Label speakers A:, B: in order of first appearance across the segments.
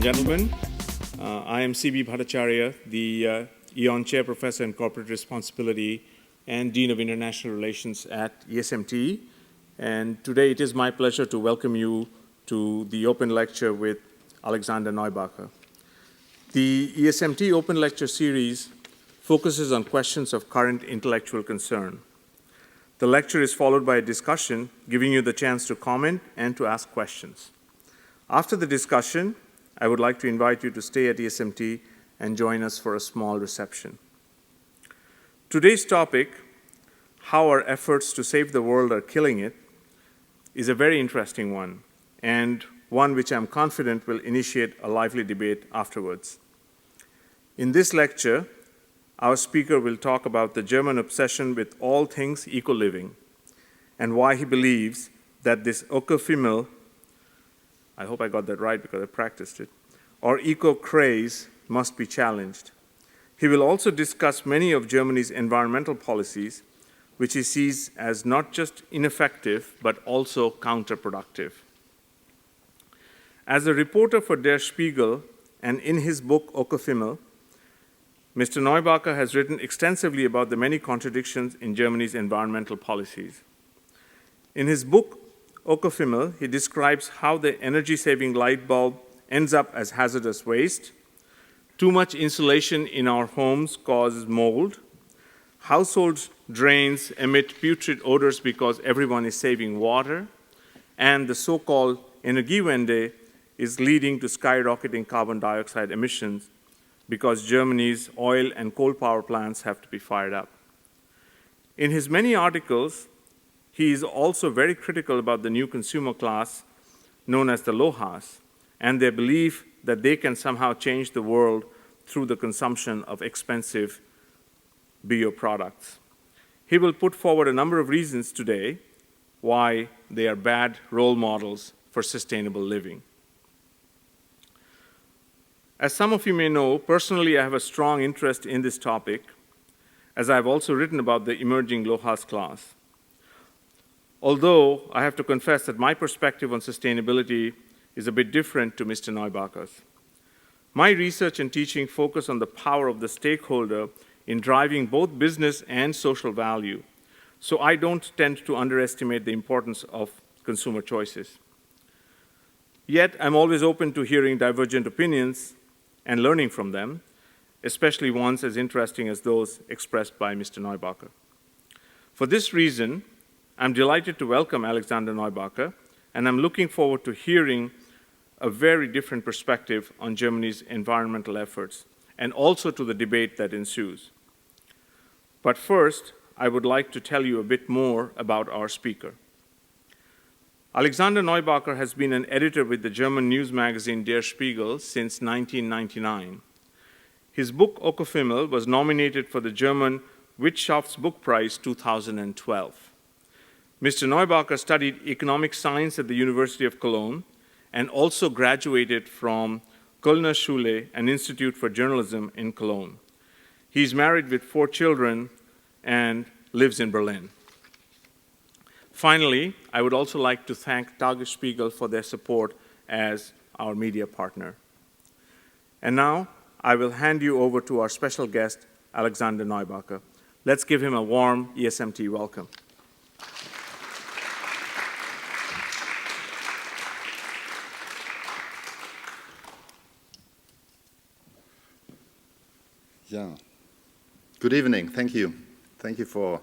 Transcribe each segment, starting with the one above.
A: gentlemen. I am C.B. Bhattacharya, the Eon Chair Professor in Corporate Responsibility and Dean of International Relations at ESMT. And today it is my pleasure to welcome you to the open lecture with Alexander Neubacher. The ESMT Open Lecture Series focuses on questions of current intellectual concern. The lecture is followed by a discussion, giving you the chance to comment and to ask questions. After the discussion, I would like to invite you to stay at ESMT and join us for a small reception. Today's topic, how our efforts to save the world are killing it, is a very interesting one, and one which I'm confident will initiate a lively debate afterwards. In this lecture, our speaker will talk about the German obsession with all things eco-living and why he believes that this Ökofimmel, I hope I got that right because I practiced it, or eco-craze must be challenged. He will also discuss many of Germany's environmental policies, which he sees as not just ineffective, but also counterproductive. As a reporter for Der Spiegel and in his book Ökofimmel, Mr. Neubacher has written extensively about the many contradictions in Germany's environmental policies. In his book Ökofimmel, he describes how the energy-saving light bulb ends up as hazardous waste, too much insulation in our homes causes mold, household drains emit putrid odors because everyone is saving water, and the so-called Energiewende is leading to skyrocketing carbon dioxide emissions because Germany's oil and coal power plants have to be fired up. In his many articles, he is also very critical about the new consumer class known as the LOHAS and their belief that they can somehow change the world through the consumption of expensive bio products. He will put forward a number of reasons today why they are bad role models for sustainable living. As some of you may know, personally I have a strong interest in this topic, as I have also written about the emerging LOHAS class. Although I have to confess that my perspective on sustainability is a bit different to Mr. Neubacher's. My research and teaching focus on the power of the stakeholder in driving both business and social value, so I don't tend to underestimate the importance of consumer choices. Yet, I'm always open to hearing divergent opinions and learning from them, especially ones as interesting as those expressed by Mr. Neubacher. For this reason, I'm delighted to welcome Alexander Neubacher, and I'm looking forward to hearing a very different perspective on Germany's environmental efforts, and also to the debate that ensues. But first, I would like to tell you a bit more about our speaker. Alexander Neubacher has been an editor with the German news magazine Der Spiegel since 1999. His book Ökofimmel was nominated for the German Wirtschaftsbuchpreis 2012. Mr. Neubacher studied economic science at the University of Cologne and also graduated from Kölner Schule, an institute for journalism in Cologne. He's married with 4 children and lives in Berlin. Finally, I would also like to thank Tagesspiegel for their support as our media partner. And now, I will hand you over to our special guest, Alexander Neubacher. Let's give him a warm ESMT welcome.
B: Yeah. Good evening. Thank you. Thank you for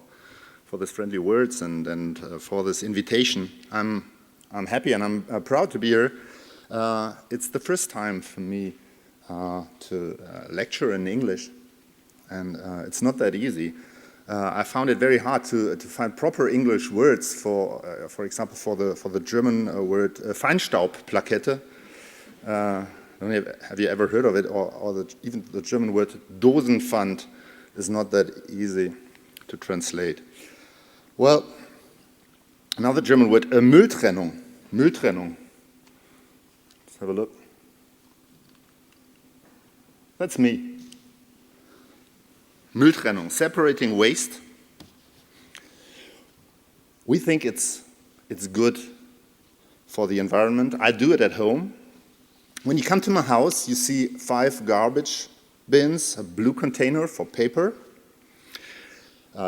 B: this friendly words and for this invitation. I'm happy and I'm proud to be here. It's the first time for me to lecture in English, and it's not that easy. I found it very hard to find proper English words for example, for the German word Feinstaubplakette. Have you ever heard of it? Or even the German word Dosenpfand is not that easy to translate. Well, another German word, Mülltrennung. Mülltrennung. Let's have a look. That's me. Mülltrennung, separating waste. We think it's good for the environment. I do it at home. When you come to my house, you see 5 garbage bins, a blue container for paper,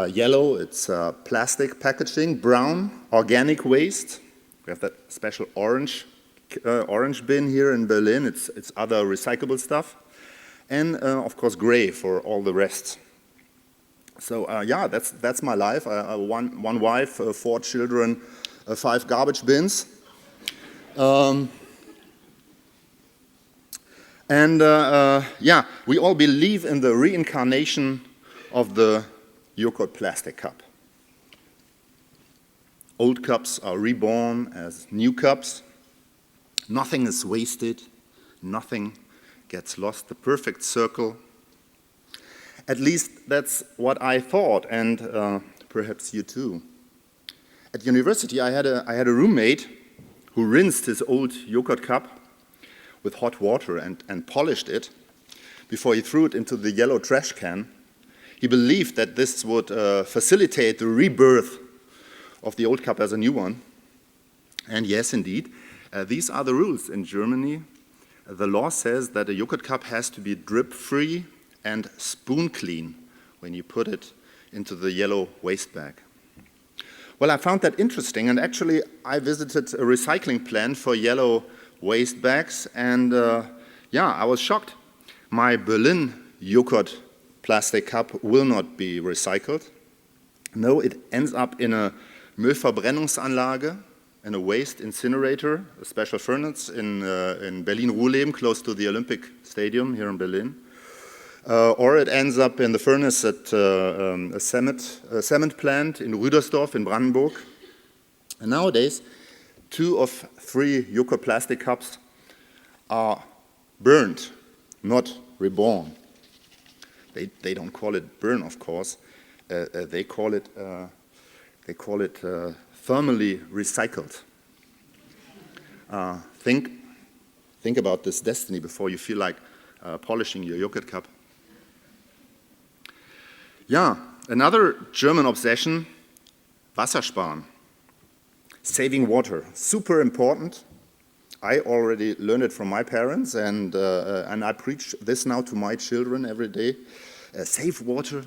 B: yellow, it's plastic packaging, brown, organic waste. We have that special orange bin here in Berlin, it's other recyclable stuff, and of course gray for all the rest. So yeah, that's my life. One wife, 4 children, 5 garbage bins. Yeah, we all believe in the reincarnation of the yogurt plastic cup. Old cups are reborn as new cups. Nothing is wasted. Nothing gets lost. The perfect circle. At least that's what I thought, and perhaps you too. At university, I had a roommate who rinsed his old yogurt cup with hot water and polished it before he threw it into the yellow trash can. He believed that this would facilitate the rebirth of the old cup as a new one. And yes, indeed, these are the rules in Germany. The law says that a yogurt cup has to be drip-free and spoon clean when you put it into the yellow waste bag. Well, I found that interesting, and actually I visited a recycling plant for yellow waste bags, and yeah, I was shocked. My Berlin yogurt plastic cup will not be recycled. No, it ends up in a Müllverbrennungsanlage, in a waste incinerator, a special furnace in Berlin-Ruhleben, close to the Olympic Stadium here in Berlin. Or it ends up in the furnace at a cement plant in Rüdersdorf in Brandenburg. And nowadays, 2 of 3 yogurt plastic cups are burned, not reborn. They don't call it burn, of course. They call it thermally recycled. Think about this destiny before you feel like polishing your yogurt cup. Yeah, another German obsession, Wassersparen. Saving water, super important. I already learned it from my parents, and I preach this now to my children every day. Save water.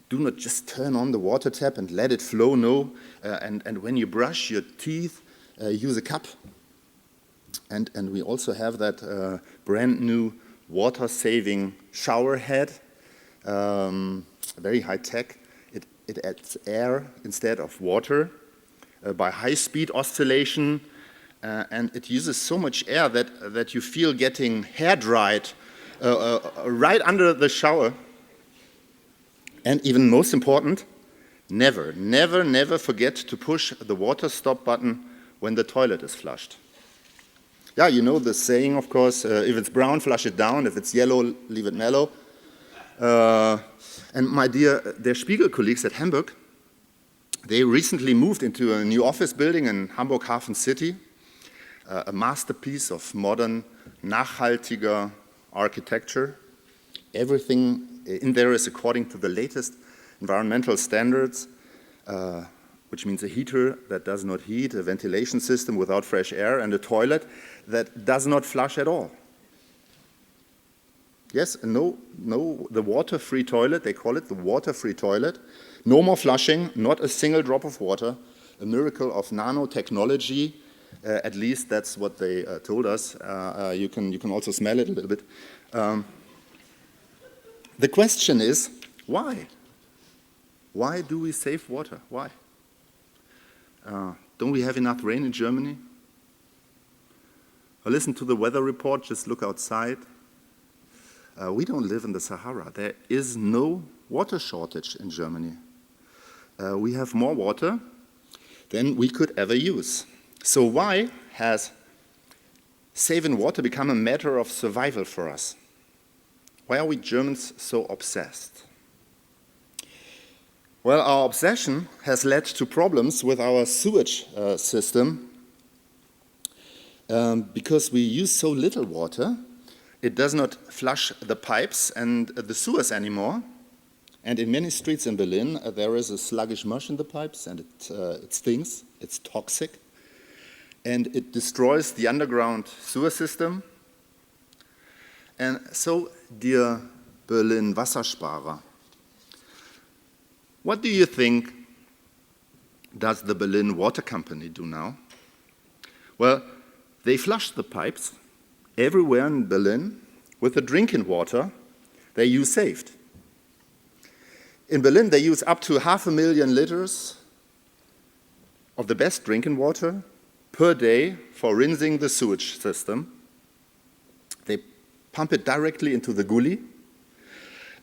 B: Do not just turn on the water tap and let it flow, no. And when you brush your teeth, use a cup. And we also have that brand new water-saving shower head, very high tech. It adds air instead of water. By high-speed oscillation, and it uses so much air that you feel getting hair dried right under the shower. And even most important, never, never, never forget to push the water stop button when the toilet is flushed. Yeah, you know the saying, of course, if it's brown, flush it down. If it's yellow, leave it mellow. And my dear Spiegel colleagues at Hamburg, they recently moved into a new office building in Hamburg Hafen City, a masterpiece of modern, nachhaltiger architecture. Everything in there is according to the latest environmental standards, which means a heater that does not heat, a ventilation system without fresh air, and a toilet that does not flush at all. Yes, no, the water-free toilet, they call it the water-free toilet. No more flushing, not a single drop of water, a miracle of nanotechnology. At least that's what they told us. You can also smell it a little bit. The question is, why? Why do we save water? Why? Don't we have enough rain in Germany? Or listen to the weather report, just look outside. We don't live in the Sahara. There is no water shortage in Germany. We have more water than we could ever use. So why has saving water become a matter of survival for us? Why are we Germans so obsessed? Well, our obsession has led to problems with our sewage system. Because we use so little water, it does not flush the pipes and the sewers anymore. And in many streets in Berlin, there is a sluggish mush in the pipes, and it stinks, it's toxic. and it destroys the underground sewer system. And so, dear Berlin Wassersparer, what do you think does the Berlin Water Company do now? Well, they flush the pipes everywhere in Berlin with the drinking water they use saved. In Berlin, they use up to 500,000 liters of the best drinking water per day for rinsing the sewage system. They pump it directly into the gully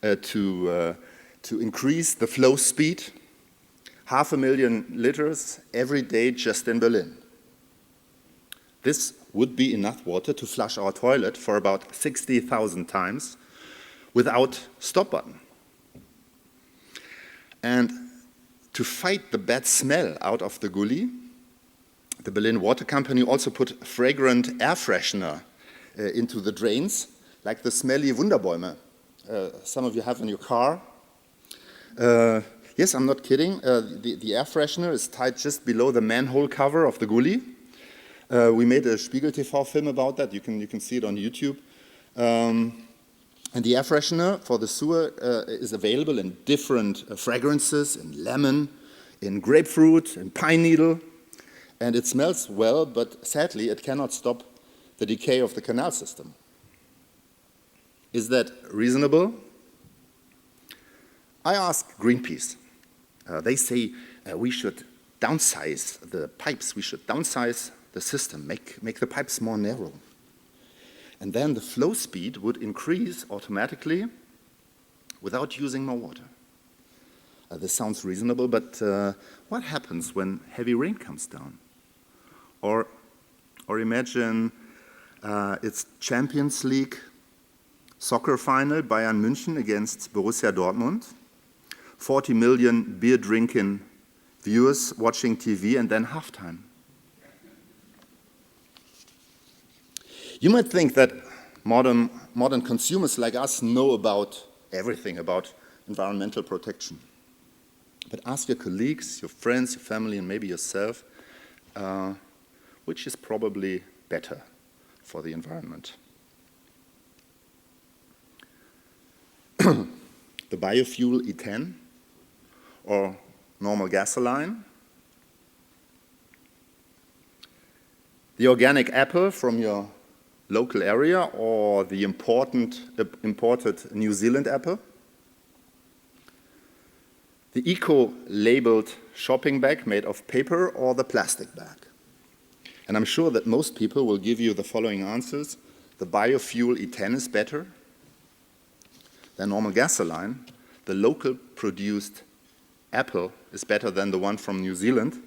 B: to increase the flow speed. 500,000 liters every day just in Berlin. This would be enough water to flush our toilet for about 60,000 times without stop button. And to fight the bad smell out of the gully, the Berlin Water Company also put fragrant air freshener into the drains, like the smelly Wunderbäume some of you have in your car. Yes, I'm not kidding. The air freshener is tied just below the manhole cover of the gully. We made a Spiegel TV film about that. You can see it on YouTube. And the air freshener for the sewer is available in different fragrances, in lemon, in grapefruit, in pine needle. And it smells well, but sadly it cannot stop the decay of the canal system. Is that reasonable? I asked Greenpeace. They say we should downsize the pipes, we should downsize the system, make the pipes more narrow. And then the flow speed would increase automatically without using more water. This sounds reasonable, but what happens when heavy rain comes down? Or imagine it's Champions League soccer final, Bayern München against Borussia Dortmund. 40 million beer-drinking viewers watching TV, and then halftime. You might think that modern consumers like us know about everything about environmental protection. But ask your colleagues, your friends, your family, and maybe yourself, which is probably better for the environment. The biofuel E10 or normal gasoline, the organic apple from your local area or the imported New Zealand apple, the eco-labeled shopping bag made of paper or the plastic bag. And I'm sure that most people will give you the following answers. The biofuel E10 is better than normal gasoline. The local produced apple is better than the one from New Zealand.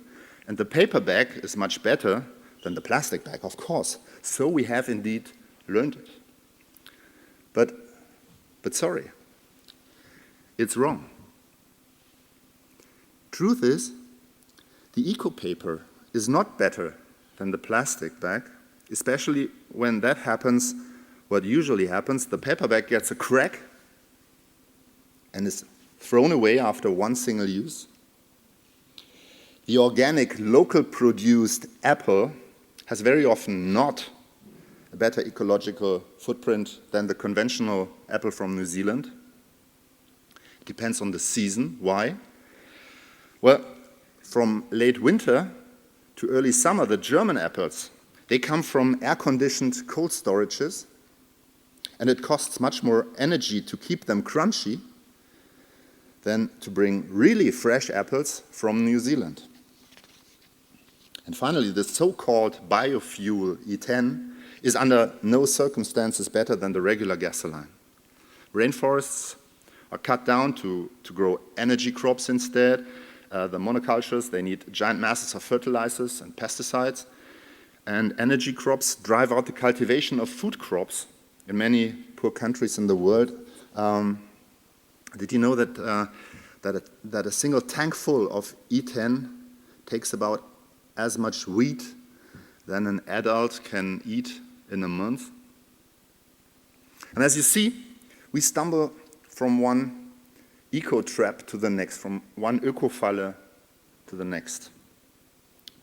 B: And the paper bag is much better than the plastic bag, of course. So we have indeed learned it. But sorry, it's wrong. Truth is, the eco-paper is not better than the plastic bag, especially when that happens, what usually happens, the paper bag gets a crack and is thrown away after one single use. The organic, local produced apple has very often not a better ecological footprint than the conventional apple from New Zealand. It depends on the season. Why? Well, from late winter to early summer, the German apples, they come from air-conditioned cold storages, and it costs much more energy to keep them crunchy than to bring really fresh apples from New Zealand. And finally, the so-called biofuel E10 is under no circumstances better than the regular gasoline. Rainforests are cut down to grow energy crops instead. The monocultures, they need giant masses of fertilizers and pesticides. And energy crops drive out the cultivation of food crops in many poor countries in the world. Did you know that a single tank full of E10 takes about as much wheat than an adult can eat in a month? And as you see, we stumble from one eco-trap to the next, from one Ökofalle to the next.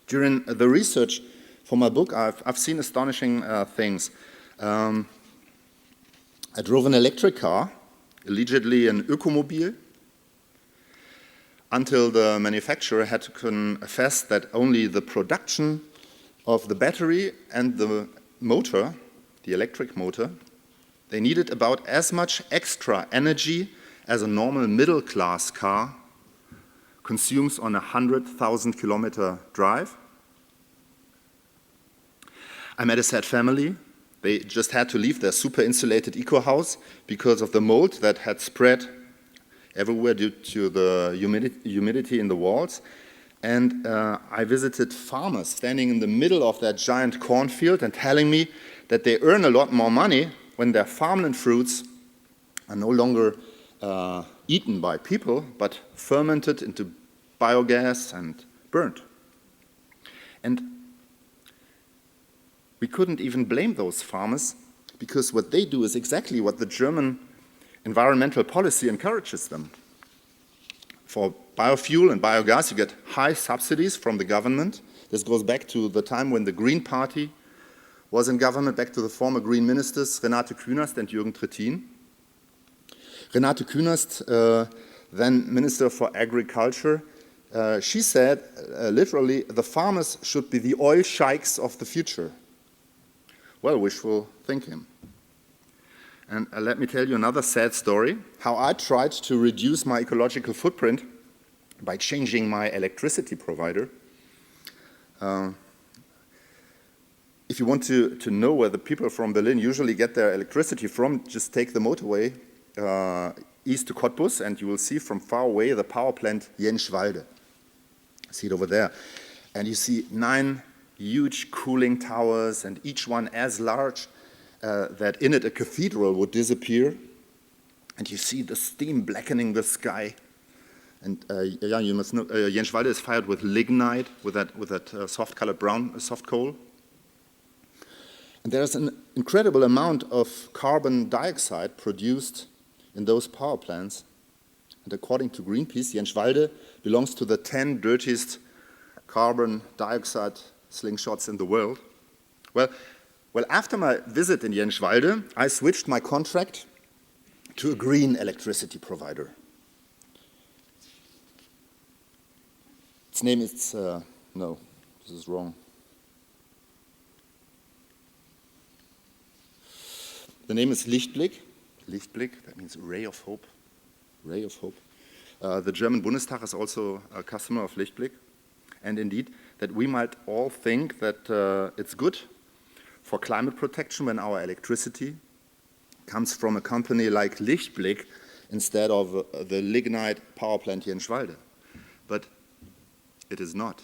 B: During the research For my book, I've seen astonishing things. I drove an electric car, allegedly an Ökomobil, until the manufacturer had to confess that only the production of the battery and the motor, the electric motor, they needed about as much extra energy as a normal middle-class car consumes on a 100,000 kilometer drive. I met a sad family. They just had to leave their super insulated eco house because of the mold that had spread everywhere due to the humidity in the walls. And I visited farmers standing in the middle of that giant cornfield and telling me that they earn a lot more money when their farmland fruits are no longer eaten by people, but fermented into biogas and burnt. And we couldn't even blame those farmers, because what they do is exactly what the German environmental policy encourages them. For biofuel and biogas, you get high subsidies from the government. This goes back to the time when the Green Party was in government, back to the former Green ministers, Renate Künast and Jürgen Trittin. Renate Künast, then Minister for Agriculture, she said, literally, the farmers should be the oil sheiks of the future. Well, wishful thinking. And let me tell you another sad story, how I tried to reduce my ecological footprint by changing my electricity provider. If you want to know where the people from Berlin usually get their electricity from, just take the motorway east to Cottbus, and you will see from far away the power plant Jenschwalde. See it over there. And you see 9 huge cooling towers, and each one as large that in it a cathedral would disappear. And you see the steam blackening the sky. And yeah, you must know, Jenschwalde is fired with lignite, with that soft-colored brown soft coal. And there's an incredible amount of carbon dioxide produced in those power plants. And according to Greenpeace, Jenschwalde belongs to the 10 dirtiest carbon dioxide slingshots in the world. Well, after my visit in Jenschwalde, I switched my contract to a green electricity provider. Its name is, no, this is wrong. The name is Lichtblick. Lichtblick, that means ray of hope. Ray of hope. The German Bundestag is also a customer of Lichtblick. And indeed, that we might all think that it's good for climate protection when our electricity comes from a company like Lichtblick instead of the lignite power plant here in Schwalde. But it is not.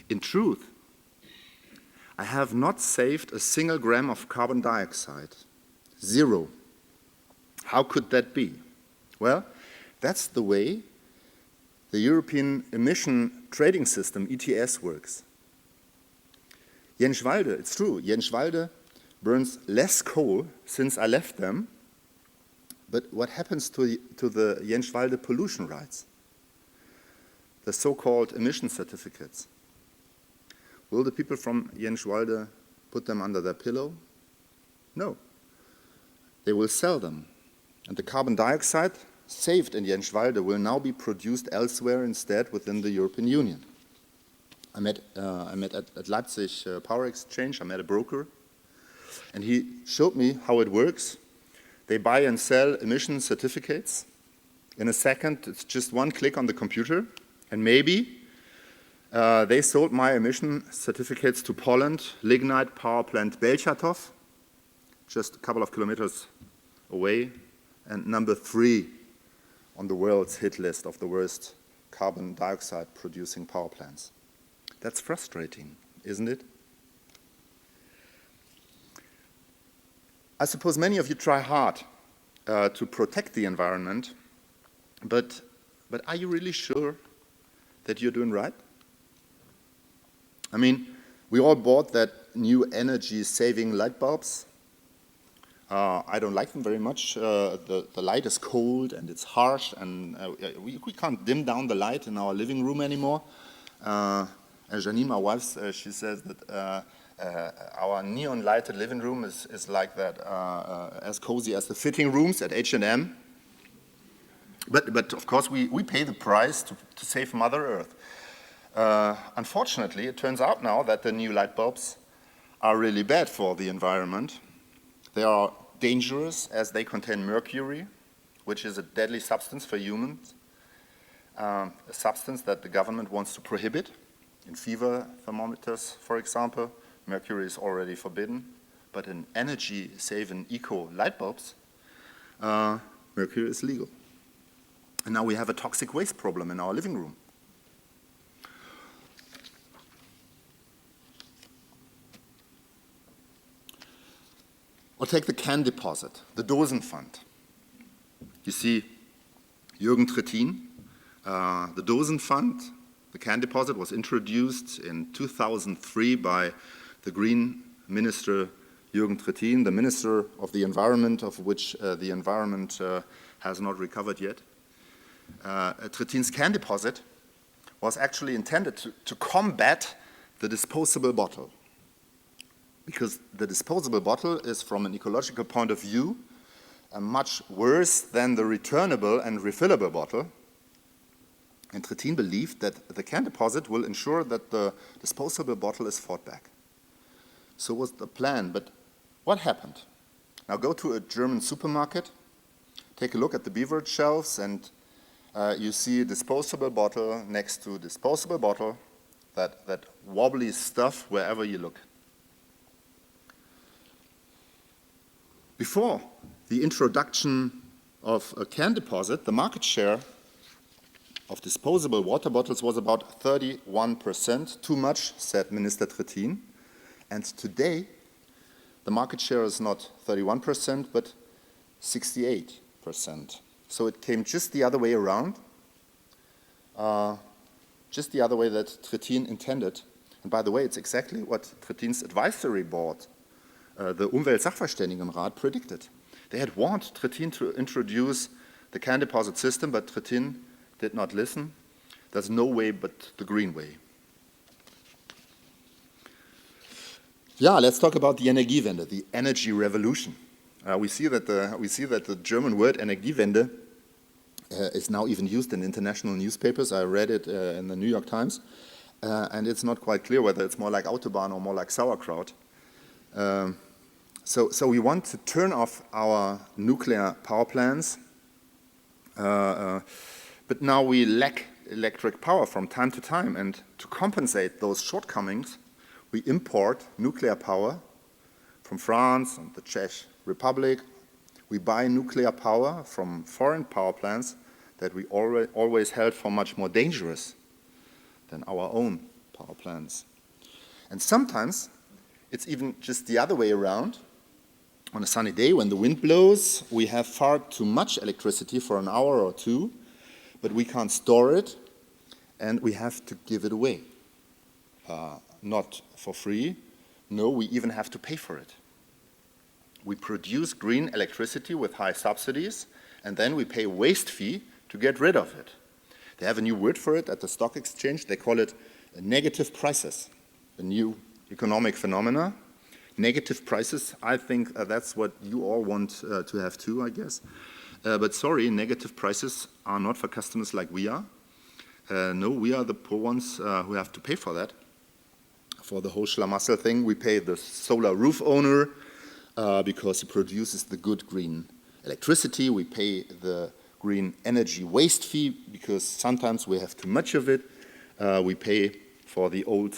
B: In truth, I have not saved a single gram of carbon dioxide. 0. How could that be? Well, that's the way the European emission trading system, ETS, works. Jenschwalde, it's true, Jenschwalde burns less coal since I left them, but what happens to the Jenschwalde pollution rights? The so-called emission certificates. Will the people from Jenschwalde put them under their pillow? No. They will sell them. And the carbon dioxide saved in Jenschwalde will now be produced elsewhere instead within the European Union. I met at Leipzig Power Exchange, I met a broker, and he showed me how it works. They buy and sell emission certificates. In a second, it's just one click on the computer, and maybe they sold my emission certificates to Poland, lignite power plant Belchatov, just a couple of kilometers away, and number 3 on the world's hit list of the worst carbon dioxide producing power plants. That's frustrating, isn't it? I suppose many of you try hard to protect the environment, but are you really sure that you're doing right? I mean, we all bought that new energy-saving light bulbs. I don't like them very much. The light is cold and it's harsh, and we can't dim down the light in our living room anymore. Janine, my wife, she says that our neon-lighted living room is like that, as cozy as the fitting rooms at H&M. But of course, we pay the price to save Mother Earth. Unfortunately, it turns out now that the new light bulbs are really bad for the environment. They are dangerous as they contain mercury, which is a deadly substance for humans, a substance that the government wants to prohibit. In fever thermometers, for example, mercury is already forbidden, but in energy-saving eco light bulbs, mercury is legal. And now we have a toxic waste problem in our living room. Or take the can deposit, the Dosenpfand. You see Jürgen Trittin, the Dosenpfand, the can deposit was introduced in 2003 by the Green Minister Jürgen Trittin, the Minister of the Environment, of which the environment has not recovered yet. Trittin's can deposit was actually intended to combat the disposable bottle. Because the disposable bottle is, from an ecological point of view, much worse than the returnable and refillable bottle. And Trittin believed that the can deposit will ensure that the disposable bottle is fought back. So was the plan, but what happened? Now go to a German supermarket, take a look at the beverage shelves, and you see a disposable bottle next to disposable bottle, that wobbly stuff wherever you look. Before the introduction of a can deposit, the market share of disposable water bottles was about 31%. Too much, said Minister Trittin. And today, the market share is not 31%, but 68%. So it came just the other way around, just the other way that Trittin intended. And by the way, it's exactly what Trittin's advisory board, the Umweltsachverständigenrat, predicted. They had warned Trittin to introduce the can deposit system, but Trittin did not listen. There's no way but the green way. Yeah, let's talk about the Energiewende, the energy revolution. We see that the German word Energiewende is now even used in international newspapers. I read it in the New York Times, and it's not quite clear whether it's more like Autobahn or more like sauerkraut. So we want to turn off our nuclear power plants, but now we lack electric power from time to time, and to compensate those shortcomings, we import nuclear power from France and the Czech Republic. We buy nuclear power from foreign power plants that we always held for much more dangerous than our own power plants. And sometimes it's even just the other way around. On a sunny day when the wind blows, we have far too much electricity for an hour or two, but we can't store it, and we have to give it away. Not for free. No, we even have to pay for it. We produce green electricity with high subsidies, and then we pay a waste fee to get rid of it. They have a new word for it at the stock exchange. They call it negative prices, a new economic phenomena. Negative prices, I think that's what you all want to have too, I guess. But sorry, negative prices are not for customers like we are. No, we are the poor ones who have to pay for that. For the whole schlamassel thing, we pay the solar roof owner because he produces the good green electricity. We pay the green energy waste fee because sometimes we have too much of it. We pay for the old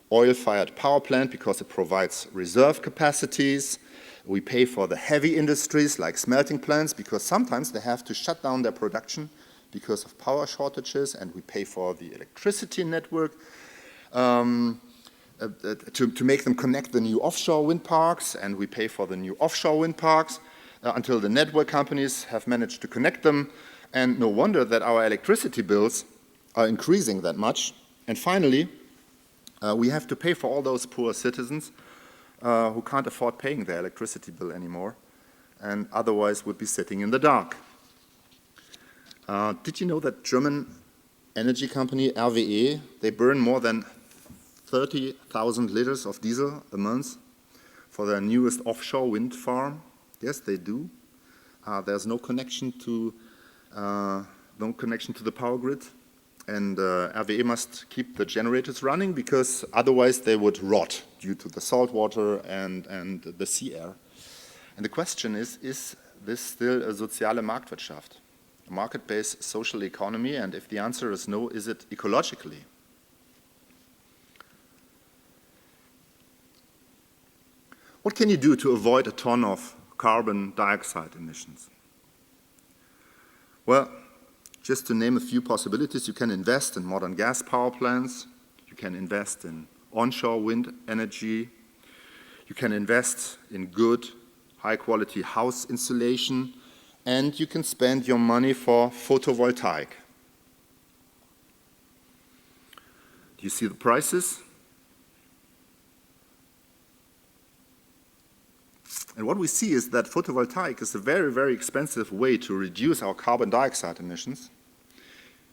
B: oil-fired power plant because it provides reserve capacities. We pay for the heavy industries like smelting plants because sometimes they have to shut down their production because of power shortages, and we pay for the electricity network to make them connect the new offshore wind parks, and we pay for the new offshore wind parks until the network companies have managed to connect them, and no wonder that our electricity bills are increasing that much. And finally, we have to pay for all those poor citizens who can't afford paying their electricity bill anymore and otherwise would be sitting in the dark. Did you know that German energy company RWE, they burn more than 30,000 liters of diesel a month for their newest offshore wind farm. Yes, they do. There's no connection to the power grid, and RWE must keep the generators running because otherwise they would rot due to the salt water and the sea air. And the question is this still a soziale Marktwirtschaft, a market-based social economy? And if the answer is no, is it ecologically? What can you do to avoid a ton of carbon dioxide emissions? Well, just to name a few possibilities, you can invest in modern gas power plants, you can invest in onshore wind energy, you can invest in good, high-quality house insulation, and you can spend your money for photovoltaic. Do you see the prices? And what we see is that photovoltaic is a very, very expensive way to reduce our carbon dioxide emissions,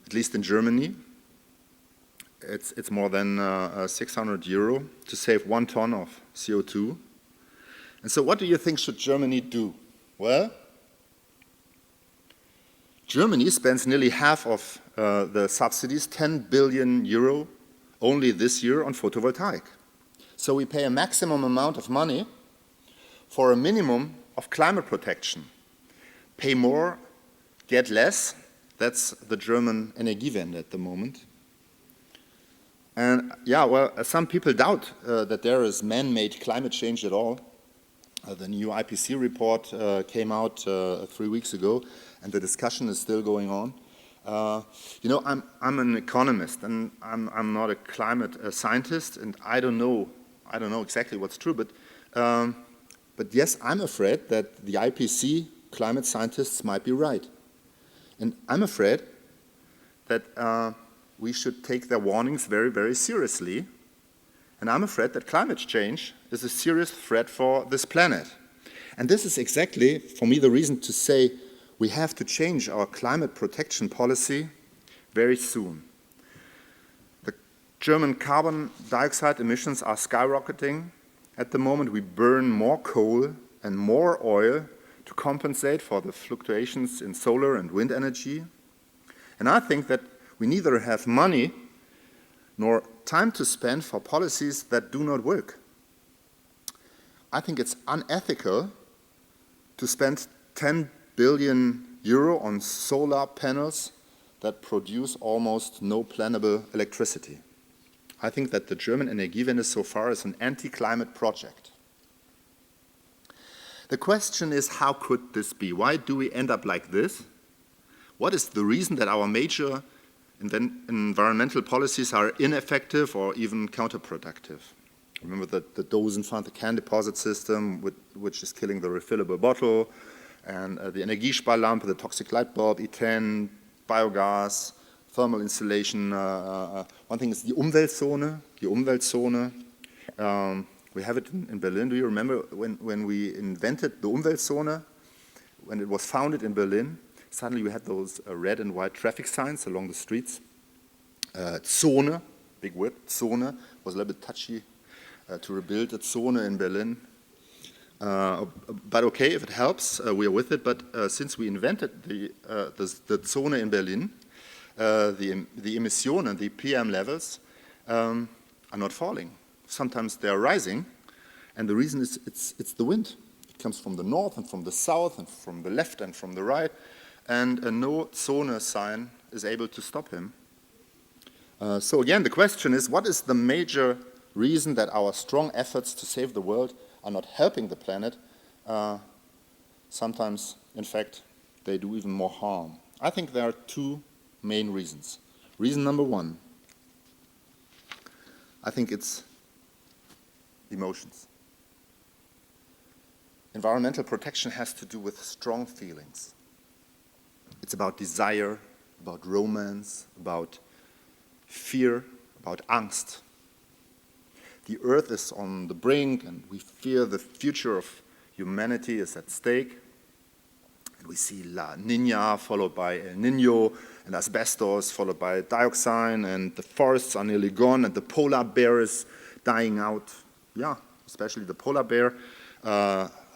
B: at least in Germany. It's more than 600 euro to save 1 ton of CO2. And so what do you think should Germany do? Well, Germany spends nearly half of the subsidies, 10 billion euro, only this year on photovoltaic. So we pay a maximum amount of money for a minimum of climate protection. Pay more, get less. That's the German Energiewende at the moment. And yeah, well, some people doubt that there is man-made climate change at all. The new IPC report came out 3 weeks ago, and the discussion is still going on. You know, I'm an economist, and I'm not a climate scientist, and I don't know exactly what's true, but yes, I'm afraid that the IPC climate scientists might be right. And I'm afraid that we should take their warnings very, very seriously. And I'm afraid that climate change is a serious threat for this planet. And this is exactly, for me, the reason to say we have to change our climate protection policy very soon. The German carbon dioxide emissions are skyrocketing. At the moment, we burn more coal and more oil to compensate for the fluctuations in solar and wind energy. And I think that we neither have money nor time to spend for policies that do not work. I think it's unethical to spend 10 billion euro on solar panels that produce almost no plannable electricity. I think that the German Energiewende so far is an anti-climate project. The question is, how could this be? Why do we end up like this? What is the reason that our major environmental policies are ineffective or even counterproductive? Remember the Dosenpfand, the can deposit system, which is killing the refillable bottle, and the Energiesparlampe, the toxic light bulb, E10, biogas, thermal insulation. One thing is the Umweltzone. We have it in Berlin. Do you remember when we invented the Umweltzone? When it was founded in Berlin, suddenly we had those red and white traffic signs along the streets. Zone, big word, Zone, was a little bit touchy to rebuild a Zone in Berlin. But okay, if it helps, we are with it. But since we invented the Zone in Berlin, the emission and the PM levels are not falling. Sometimes they are rising, and the reason is it's the wind. It comes from the north and from the south and from the left and from the right, and no Zone sign is able to stop him. So again, the question is, what is the major reason that our strong efforts to save the world are not helping the planet? Sometimes, in fact, they do even more harm. I think there are two main reasons. Reason number one, I think it's emotions. Environmental protection has to do with strong feelings. It's about desire, about romance, about fear, about angst. The earth is on the brink, and we fear the future of humanity is at stake. And we see La Niña followed by El Niño, and asbestos, followed by dioxin, and the forests are nearly gone, and the polar bear is dying out. Yeah, especially the polar bear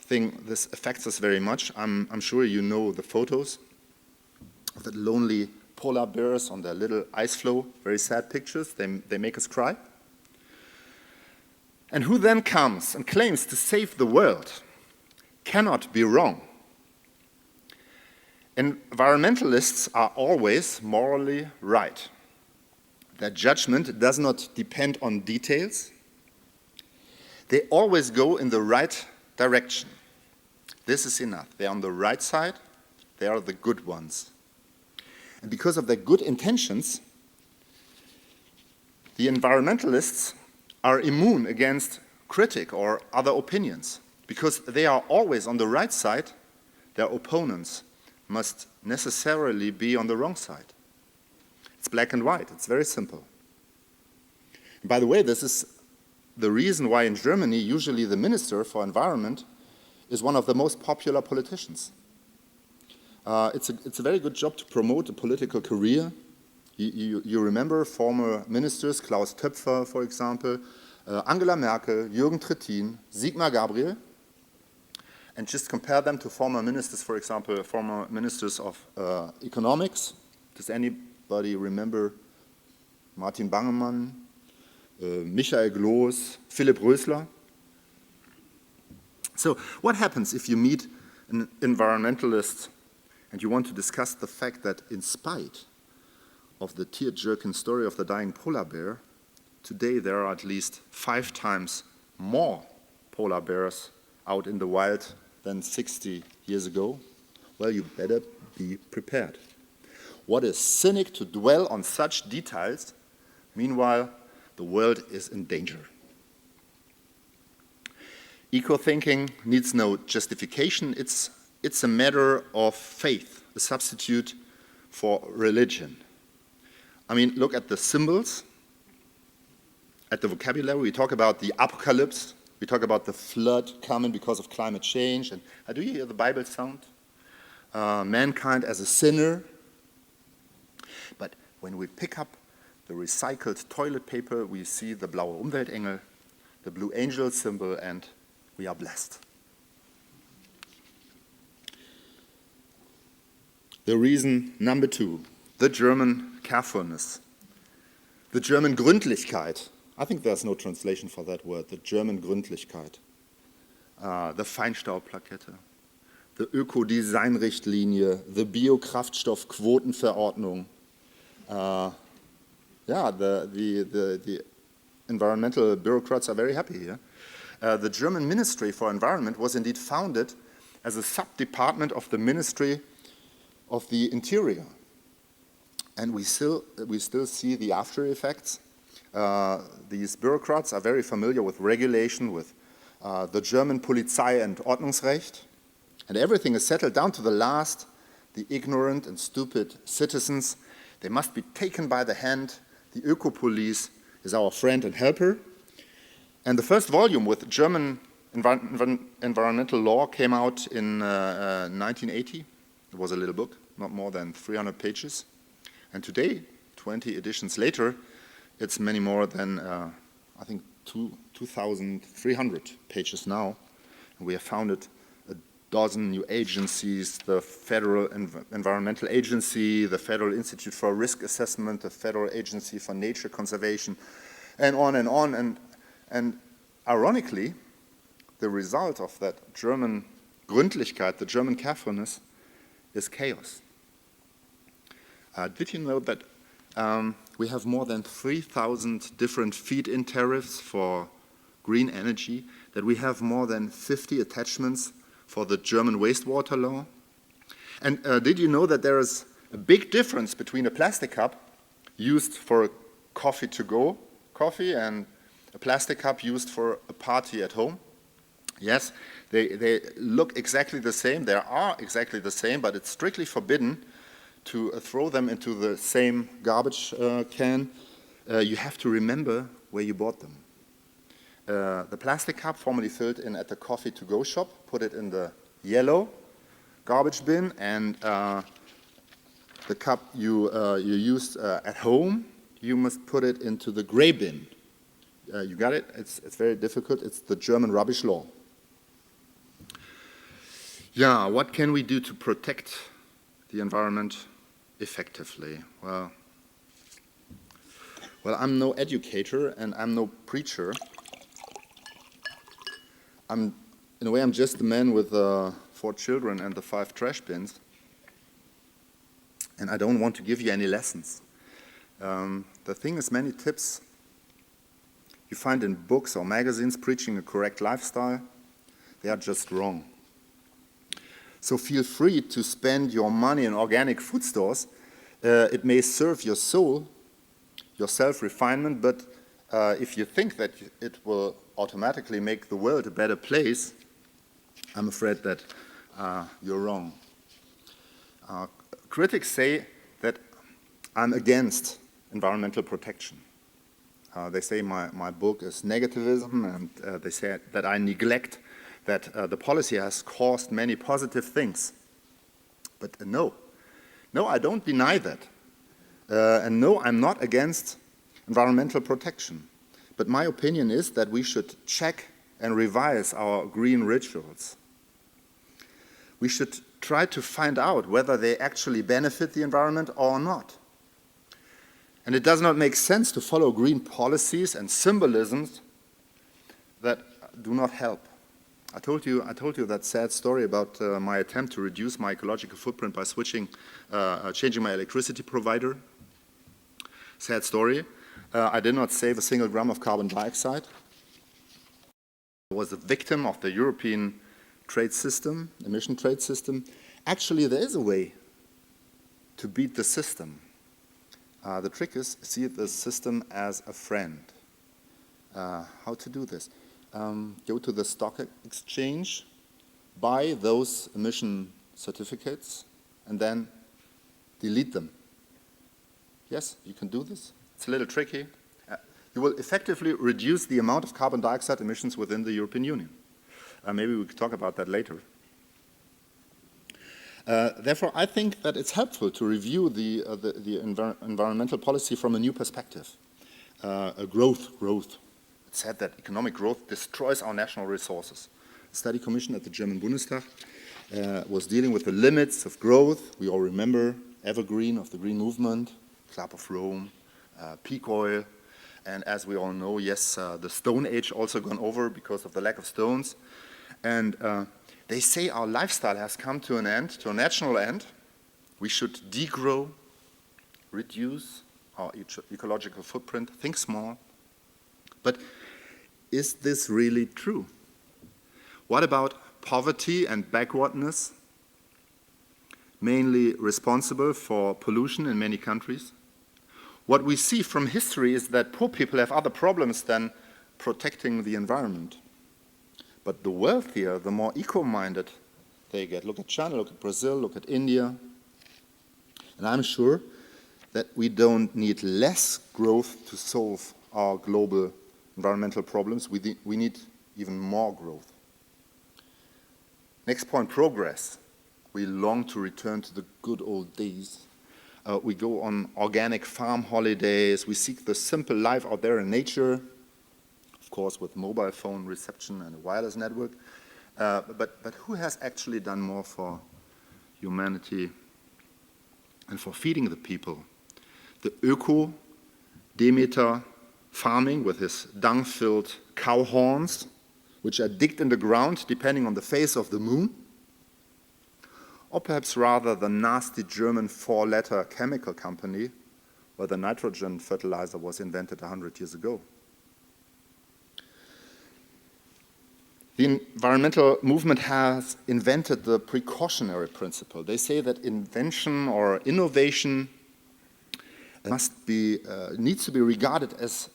B: thing, this affects us very much. I'm sure you know the photos of the lonely polar bears on their little ice floe, very sad pictures. They make us cry. And who then comes and claims to save the world cannot be wrong. Environmentalists are always morally right. Their judgment does not depend on details. They always go in the right direction. This is enough. They're on the right side. They are the good ones. And because of their good intentions, the environmentalists are immune against critique or other opinions. Because they are always on the right side, their opponents must necessarily be on the wrong side. It's black and white. It's very simple. And by the way, this is the reason why in Germany, usually the Minister for Environment is one of the most popular politicians. It's a very good job to promote a political career. You remember former ministers, Klaus Töpfer, for example, Angela Merkel, Jürgen Trittin, Sigmar Gabriel, and just compare them to former ministers, for example, former ministers of economics. Does anybody remember Martin Bangemann, Michael Gloß, Philipp Rösler? So what happens if you meet an environmentalist and you want to discuss the fact that in spite of the tear-jerking story of the dying polar bear, today there are at least 5 times more polar bears out in the wild than 60 years ago? Well, you better be prepared. What a cynic to dwell on such details. Meanwhile, the world is in danger. Eco-thinking needs no justification. It's a matter of faith, a substitute for religion. I mean, look at the symbols, at the vocabulary. We talk about the apocalypse. We talk about the flood coming because of climate change. And do you hear the Bible sound? Mankind as a sinner. But when we pick up the recycled toilet paper, we see the blaue Umweltengel, the blue angel symbol, and we are blessed. The reason number 2, the German carefulness, the German Gründlichkeit. I think there's no translation for that word, the German Gründlichkeit. The Feinstaubplakette, the Ökodesign-Richtlinie, the Biokraftstoffquotenverordnung. The environmental bureaucrats are very happy here. The German Ministry for Environment was indeed founded as a sub-department of the Ministry of the Interior. And we still see the after effects. These bureaucrats are very familiar with regulation, with the German Polizei- and Ordnungsrecht, and everything is settled down to the last. The ignorant and stupid citizens, they must be taken by the hand. The Öko-Police is our friend and helper. And the first volume with German environmental law came out in 1980. It was a little book, not more than 300 pages. And today, 20 editions later, it's many more than, I think, 2,300 pages now. And we have founded a dozen new agencies, the Federal Environmental Agency, the Federal Institute for Risk Assessment, the Federal Agency for Nature Conservation, and on and on. And ironically, the result of that German Gründlichkeit, the German carefulness, is chaos. Did you know that we have more than 3,000 different feed-in tariffs for green energy, that we have more than 50 attachments for the German wastewater law? And did you know that there is a big difference between a plastic cup used for coffee-to-go coffee and a plastic cup used for a party at home? Yes, they look exactly the same, they are exactly the same, but it's strictly forbidden to throw them into the same garbage can. You have to remember where you bought them. The plastic cup formerly filled in at the coffee-to-go shop, put it in the yellow garbage bin, and the cup you used at home, you must put it into the gray bin. You got it? It's very difficult. It's the German rubbish law. Yeah, what can we do to protect the environment effectively? Well, I'm no educator and I'm no preacher. In a way, I'm just the man with 4 children and the 5 trash bins. And I don't want to give you any lessons. The thing is, many tips you find in books or magazines preaching a correct lifestyle, they are just wrong. So feel free to spend your money in organic food stores. It may serve your soul, your self-refinement, but if you think that it will automatically make the world a better place, I'm afraid that you're wrong. Critics say that I'm against environmental protection. They say my book is negativism, and they say that I neglect that the policy has caused many positive things. But no, I don't deny that. And no, I'm not against environmental protection. But my opinion is that we should check and revise our green rituals. We should try to find out whether they actually benefit the environment or not. And it does not make sense to follow green policies and symbolisms that do not help. I told you that sad story about my attempt to reduce my ecological footprint by changing my electricity provider. Sad story. I did not save a single gram of carbon dioxide. I was a victim of the European trade system, emission trade system. Actually, there is a way to beat the system. The trick is see the system as a friend. How to do this? Go to the stock exchange, buy those emission certificates, and then delete them. Yes, you can do this. It's a little tricky. You will effectively reduce the amount of carbon dioxide emissions within the European Union. Maybe we could talk about that later. Therefore, I think that it's helpful to review the environmental policy from a new perspective. Growth. It said that economic growth destroys our national resources. A study commission at the German Bundestag was dealing with the limits of growth. We all remember Evergreen of the Green Movement, Club of Rome, peak oil, and as we all know, yes, the Stone Age also gone over because of the lack of stones. And they say our lifestyle has come to an end, to a natural end. We should degrow, reduce our ecological footprint, think small. But is this really true? What about poverty and backwardness, mainly responsible for pollution in many countries? What we see from history is that poor people have other problems than protecting the environment. But the wealthier, the more eco-minded they get. Look at China, look at Brazil, look at India. And I'm sure that we don't need less growth to solve our global environmental problems. We need even more growth. Next point, progress. We long to return to the good old days. We go on organic farm holidays. We seek the simple life out there in nature, of course, with mobile phone reception and a wireless network. But who has actually done more for humanity and for feeding the people? The Öko-Demeter farming with his dung-filled cow horns, which are digged in the ground depending on the phase of the moon? Or perhaps rather the nasty German 4-letter chemical company where the nitrogen fertilizer was invented 100 years ago. The environmental movement has invented the precautionary principle. They say that invention or innovation needs to be regarded as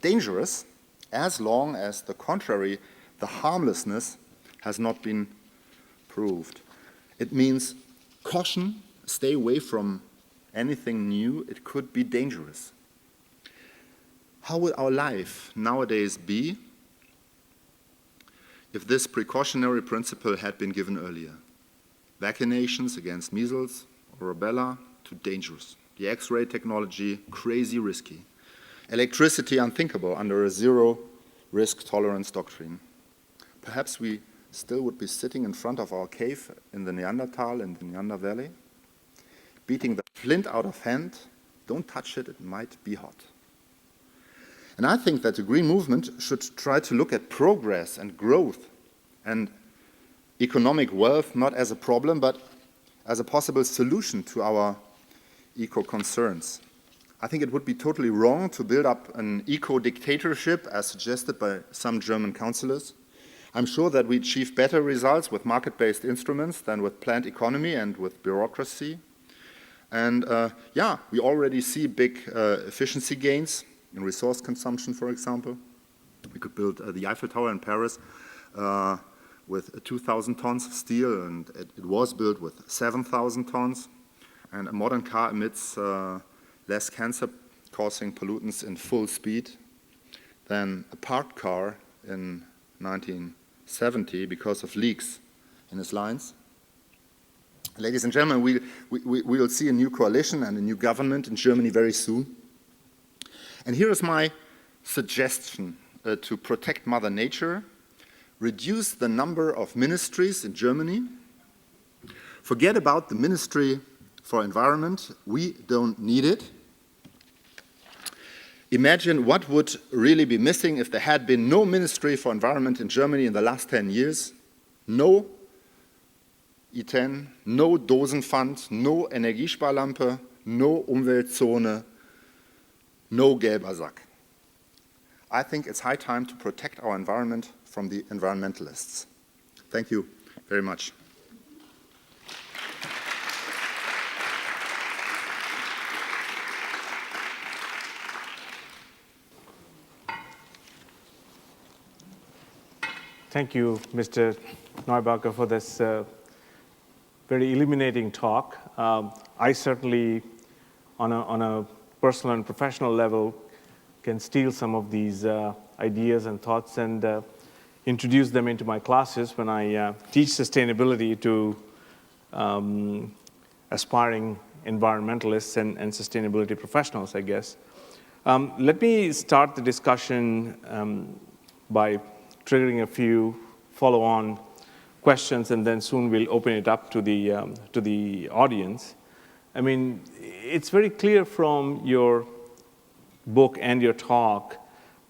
B: dangerous as long as the contrary, the harmlessness, has not been proved. It means caution, stay away from anything new. It could be dangerous. How would our life nowadays be if this precautionary principle had been given earlier? Vaccinations against measles or rubella, too dangerous. The X-ray technology, crazy risky. Electricity, unthinkable under a zero risk tolerance doctrine. Perhaps we still would be sitting in front of our cave in the Neanderthal, in the Neander Valley, beating the flint out of hand. Don't touch it, it might be hot. And I think that the green movement should try to look at progress and growth and economic wealth not as a problem, but as a possible solution to our eco-concerns. I think it would be totally wrong to build up an eco-dictatorship as suggested by some German councillors. I'm sure that we achieve better results with market-based instruments than with planned economy and with bureaucracy. And yeah, we already see big efficiency gains in resource consumption, for example. We could build the Eiffel Tower in Paris with 2,000 tons of steel, and it was built with 7,000 tons. And a modern car emits less cancer-causing pollutants in full speed than a parked car in 1970 because of leaks in its lines. Ladies and gentlemen, we will see a new coalition and a new government in Germany very soon. And here is my suggestion to protect Mother Nature. Reduce the number of ministries in Germany. Forget about the Ministry for Environment. We don't need it. Imagine what would really be missing if there had been no Ministry for Environment in Germany in the last 10 years. No E10, no Dosenpfand, no Energiesparlampe, no Umweltzone, no gelber Sack. I think it's high time to protect our environment from the environmentalists. Thank you very much.
A: Thank you, Mr. Neubacher, for this very illuminating talk. I certainly, on a personal and professional level, can steal some of these ideas and thoughts and introduce them into my classes when I teach sustainability to aspiring environmentalists and sustainability professionals, I guess. Let me start the discussion by triggering a few follow-on questions, and then soon we'll open it up to the audience. I mean, it's very clear from your book and your talk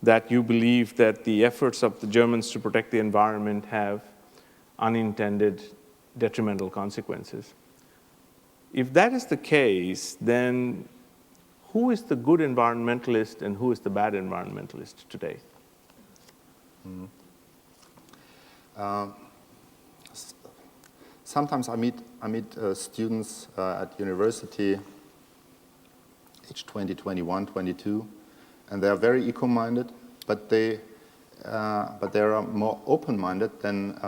A: that you believe that the efforts of the Germans to protect the environment have unintended detrimental consequences. If that is the case, then who is the good environmentalist and who is the bad environmentalist today?
B: Sometimes I meet students at university, age 20, 21, 22, and they are very eco-minded, but they are more open-minded than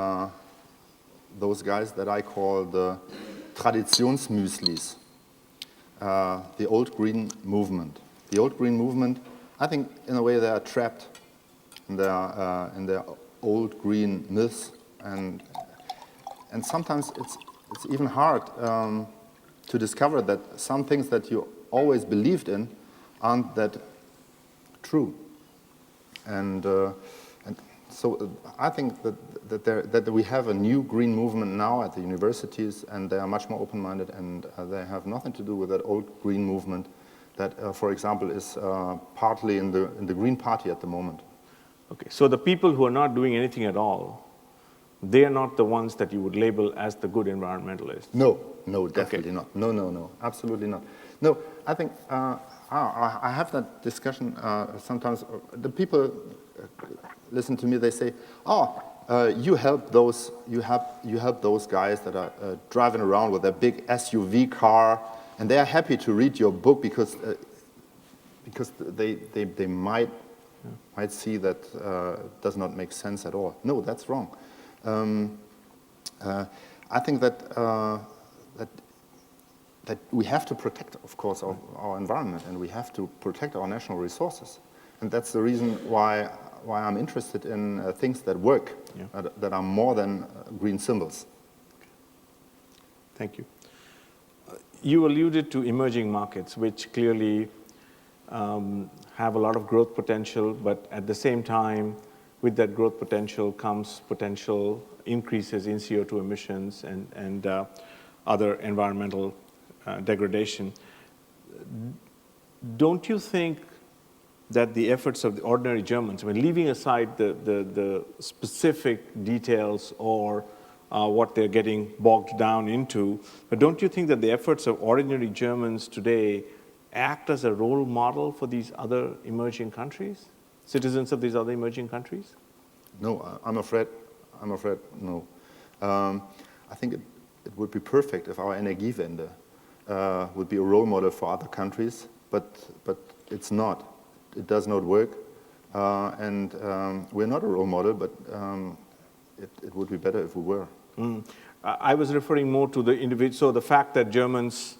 B: those guys that I call the Traditionsmüslis, the old green movement. The old green movement, I think in a way they are trapped in their old green myths, and sometimes it's even hard to discover that some things that you always believed in aren't that true. And so I think that we have a new green movement now at the universities, and they are much more open-minded, and they have nothing to do with that old green movement that, for example, is partly in the Green Party at the moment.
A: Okay, so the people who are not doing anything at all, they are not the ones that you would label as the good environmentalists?
B: No, definitely not. No, absolutely not. No, I think I have that discussion sometimes. The people listen to me, they say, you help those guys that are driving around with their big SUV car, and they are happy to read your book because they might see that does not make sense at all. No, that's wrong. I think that we have to protect, of course, our environment, and we have to protect our national resources, and that's the reason why I'm interested in things that work, that are more than green symbols.
A: Thank you. You alluded to emerging markets, which clearly have a lot of growth potential, but at the same time, with that growth potential comes potential increases in CO2 emissions and other environmental degradation. Don't you think that the efforts of the ordinary Germans, I mean, leaving aside the specific details or what they're getting bogged down into, but don't you think that the efforts of ordinary Germans today act as a role model for these other emerging countries, citizens of these other emerging countries?
B: No, I'm afraid no. I think it would be perfect if our Energiewende would be a role model for other countries, but it's not. It does not work, and we're not a role model, but it would be better if we were.
A: I was referring more to the individual, so the fact that Germans,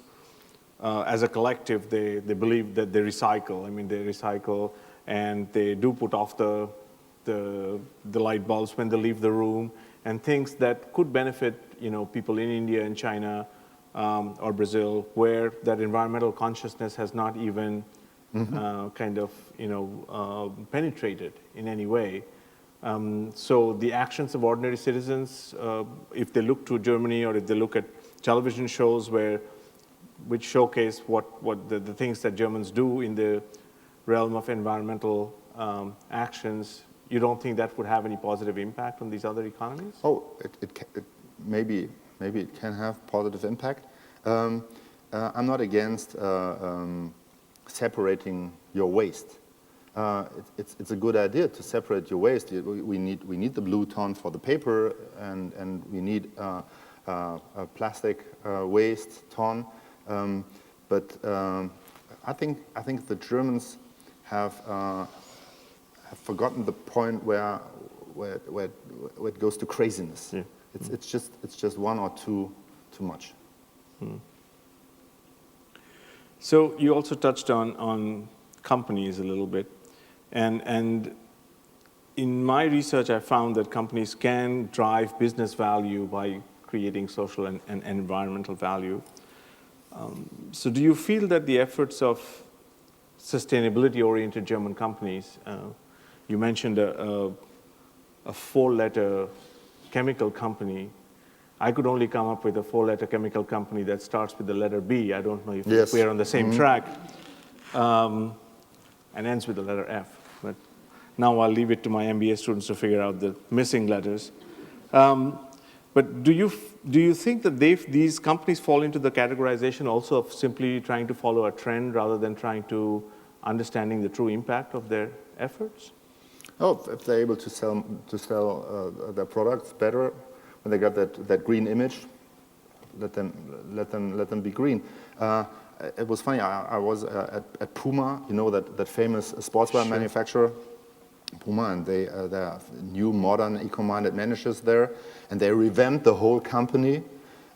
A: as a collective, they believe that they recycle. I mean, they recycle, and they do put off the light bulbs when they leave the room, and things that could benefit, people in India and China or Brazil, where that environmental consciousness has not even penetrated in any way. So the actions of ordinary citizens, if they look to Germany or if they look at television shows which showcase what the things that Germans do in the realm of environmental actions, you don't think that would have any positive impact on these other economies?
B: Oh, maybe it can have positive impact. I'm not against separating your waste. It's a good idea to separate your waste. We need the blue ton for the paper, and we need a plastic waste ton. But I think the Germans have forgotten the point where it goes to craziness. Yeah. It's just one or two too much.
A: So you also touched on companies a little bit, and in my research I found that companies can drive business value by creating social and environmental value. So do you feel that the efforts of sustainability-oriented German companies, you mentioned a four-letter chemical company. I could only come up with a four-letter chemical company that starts with the letter B. I don't know if we're on the same track, and ends with the letter F. But now I'll leave it to my MBA students to figure out the missing letters. But do you think that these companies fall into the categorization also of simply trying to follow a trend rather than trying to understanding the true impact of their efforts?
B: Oh, if they're able to sell their products better, when they got that green image, let them be green. It was funny. I was at Puma, that famous sportswear manufacturer, Puma, and they are new, modern, eco-minded managers there, and they revamped the whole company.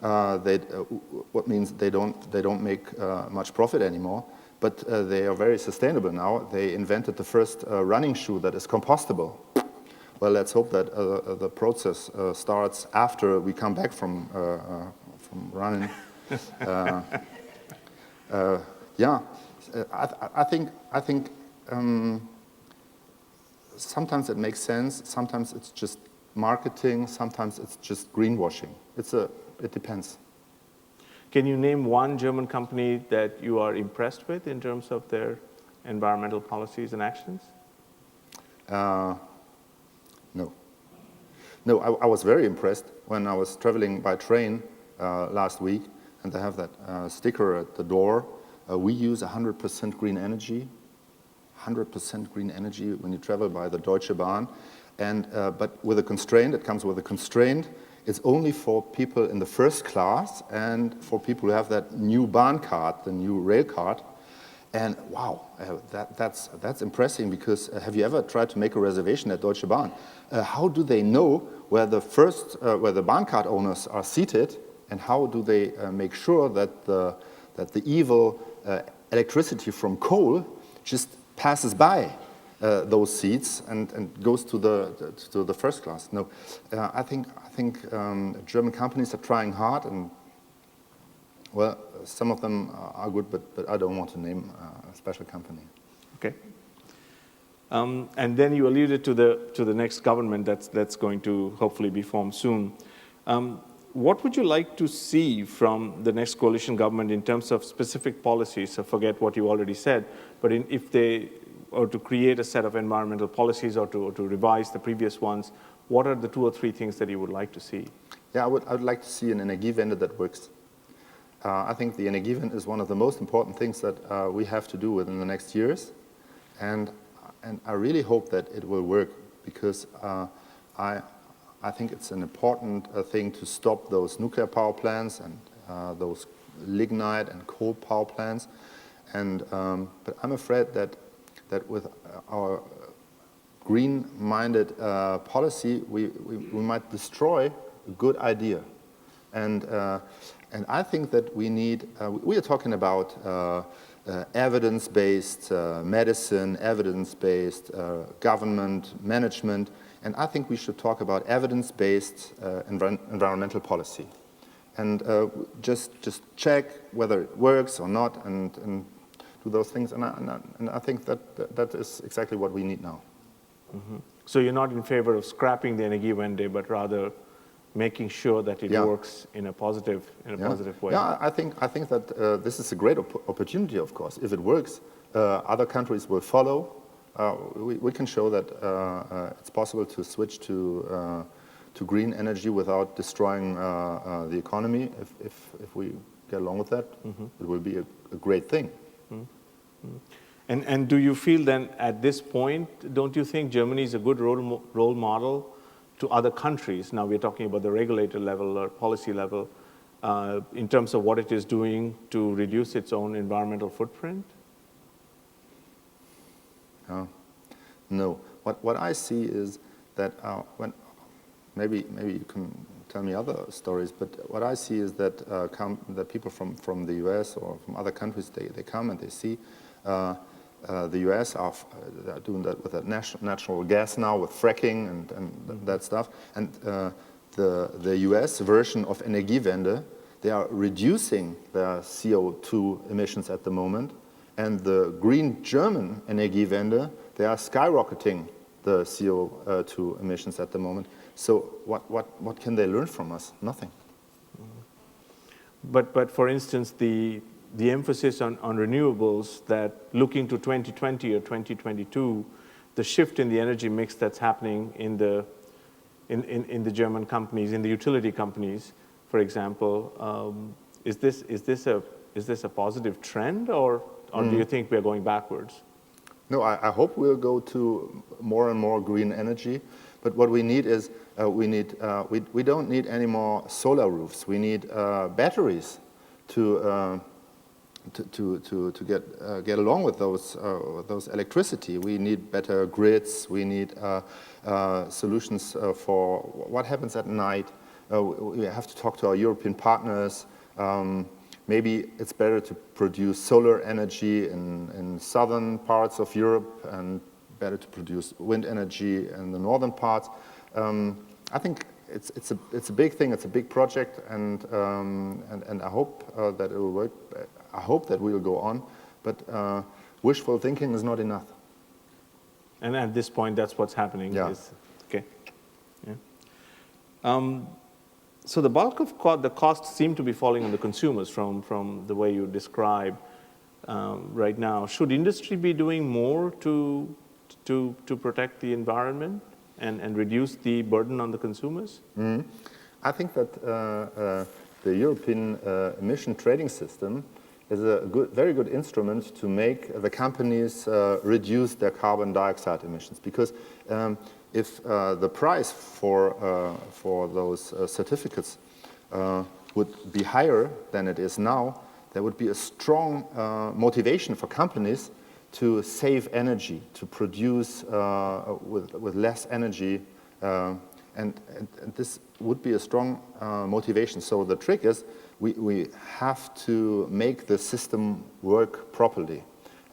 B: What means they don't make much profit anymore, but they are very sustainable now. They invented the first running shoe that is compostable. Well, let's hope that the process starts after we come back from running. Yeah, I think sometimes it makes sense. Sometimes it's just marketing. Sometimes it's just greenwashing. It depends.
A: Can you name one German company that you are impressed with in terms of their environmental policies and actions?
B: No, I was very impressed when I was traveling by train last week, and they have that sticker at the door. We use 100% green energy. 100% green energy when you travel by the Deutsche Bahn, but with a constraint. It comes with a constraint. It's only for people in the first class and for people who have that new Bahn card, the new rail card. And wow, that's impressive, because have you ever tried to make a reservation at Deutsche Bahn? How do they know where the Bahn card owners are seated, and how do they make sure that the evil electricity from coal just passes by those seats and goes to the first class? No, I think German companies are trying hard, and Well, some of them are good, but I don't want to name a special company.
A: Okay. And then you alluded to the next government that's going to hopefully be formed soon. What would you like to see from the next coalition government in terms of specific policies? So forget what you already said, but if they or to create a set of environmental policies or to revise the previous ones, what are the 2 or 3 things that you would like to see?
B: Yeah, I would like to see an Energiewende that works. I think the Energiewende is one of the most important things that we have to do within the next years, and I really hope that it will work, because I think it's an important thing to stop those nuclear power plants and those lignite and coal power plants, and but I'm afraid that with our green-minded policy, we might destroy a good idea. And I think that we are talking about evidence-based medicine, evidence-based government management, and I think we should talk about evidence-based environmental policy. And just check whether it works or not, and do those things, and I think that is exactly what we need now.
A: Mm-hmm. So you're not in favor of scrapping the Energiewende, but rather making sure that it works in a positive way.
B: Yeah, I think that this is a great opportunity. Of course, if it works, other countries will follow. We can show that it's possible to switch to green energy without destroying the economy. If we get along with that, it will be a great thing.
A: And do you feel then at this point, don't you think Germany is a good role model to other countries? Now we're talking about the regulator level or policy level in terms of what it is doing to reduce its own environmental footprint? No. What I see is that when maybe you can tell me other stories, but what I see is that that people from the US or from other countries, they come and they see the US are doing that with natural gas now, with fracking and that stuff. And the US version of Energiewende, they are reducing their CO2 emissions at the moment. And the green German Energiewende, they are skyrocketing the CO2 emissions at the moment. So what can they learn from us? Nothing. But for instance, the emphasis on renewables, that looking to 2020 or 2022, the shift in the energy mix that's happening in the German companies, in the utility companies, for example, is this a positive trend, or do you think we're going backwards?
B: No, I hope we'll go to more and more green energy. But what we need is we don't need any more solar roofs. We need batteries to get along with those electricity. We need better grids. We need solutions for what happens at night. We have to talk to our European partners. Maybe it's better to produce solar energy in southern parts of Europe and better to produce wind energy in the northern parts. I think it's a big thing. It's a big project, and I hope that it will work. I hope that we will go on, but wishful thinking is not enough.
A: And at this point, that's what's happening.
B: Yeah.
A: Okay. Yeah. So the bulk of the costs seem to be falling on the consumers from the way you describe right now. Should industry be doing more to protect the environment and reduce the burden on the consumers? Mm-hmm.
B: I think that the European emission trading system is a very good instrument to make the companies reduce their carbon dioxide emissions, because if the price for those certificates would be higher than it is now, there would be a strong motivation for companies to save energy, to produce with less energy, and this would be a strong motivation. So the trick is we have to make the system work properly,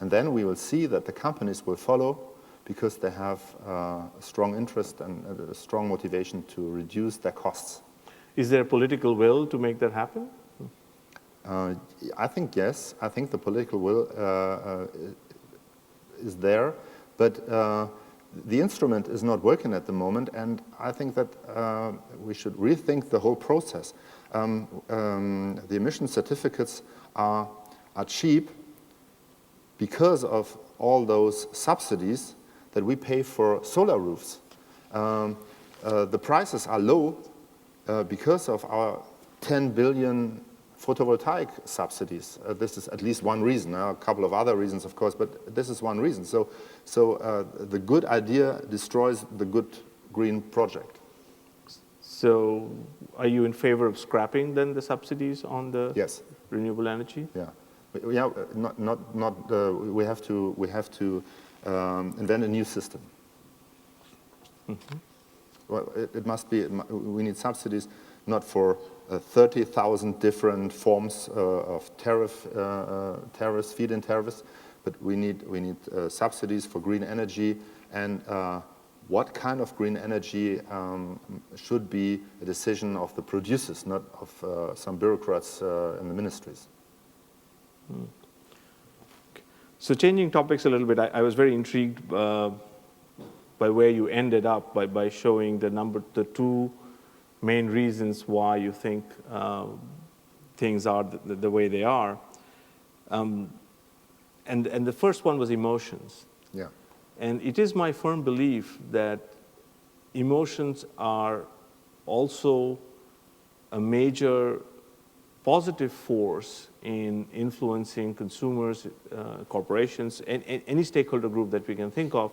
B: and then we will see that the companies will follow, because they have a strong interest and a strong motivation to reduce their costs.
A: Is there a political will to make that happen?
B: I think yes. I think the political will is there, but the instrument is not working at the moment, and I think that we should rethink the whole process. The emission certificates are cheap because of all those subsidies that we pay for solar roofs. The prices are low because of our 10 billion photovoltaic subsidies. This is at least one reason. A couple of other reasons, of course, but this is one reason. So the good idea destroys the good green project.
A: So are you in favor of scrapping then the subsidies on the
B: Yes.
A: renewable energy?
B: Yeah. Yeah, we have to invent a new system. Mm-hmm. Well, it must be, we need subsidies not for 30,000 different forms of tariffs, feed-in tariffs, but we need subsidies for green energy, and what kind of green energy should be a decision of the producers, not of some bureaucrats in the ministries.
A: Okay. So changing topics a little bit, I was very intrigued by where you ended up by showing the two main reasons why you think things are the way they are. And the first one was emotions.
B: Yeah.
A: And it is my firm belief that emotions are also a major positive force in influencing consumers, corporations, and any stakeholder group that we can think of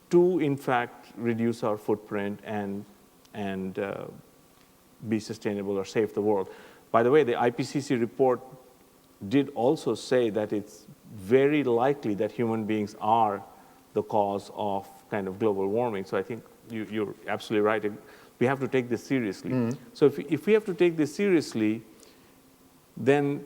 A: to, in fact, reduce our footprint and be sustainable or save the world. By the way, the IPCC report did also say that it's very likely that human beings are the cause of kind of global warming. So I think you're absolutely right. We have to take this seriously. Mm-hmm. So if we have to take this seriously, then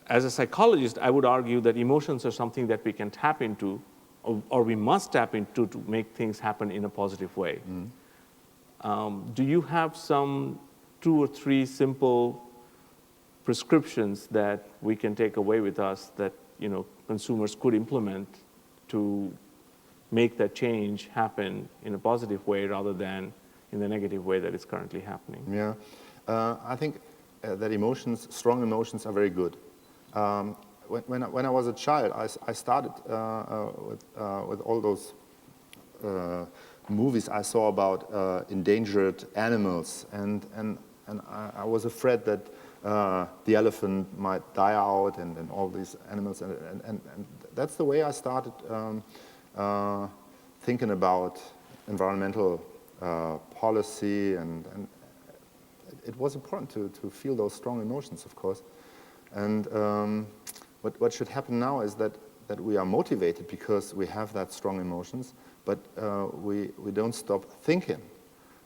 A: as a psychologist, I would argue that emotions are something that we can tap into, or we must tap into to make things happen in a positive way. Mm-hmm. Do you have some 2 or 3 simple prescriptions that we can take away with us that consumers could implement to make that change happen in a positive way rather than in the negative way that it's currently happening?
B: Yeah, I think that strong emotions are very good. When I was a child, I started with all those movies I saw about endangered animals, and I was afraid that the elephant might die out and all these animals, and that's the way I started thinking about environmental policy, and it was important to feel those strong emotions, of course. And what should happen now is that we are motivated because we have that strong emotions, but we don't stop thinking.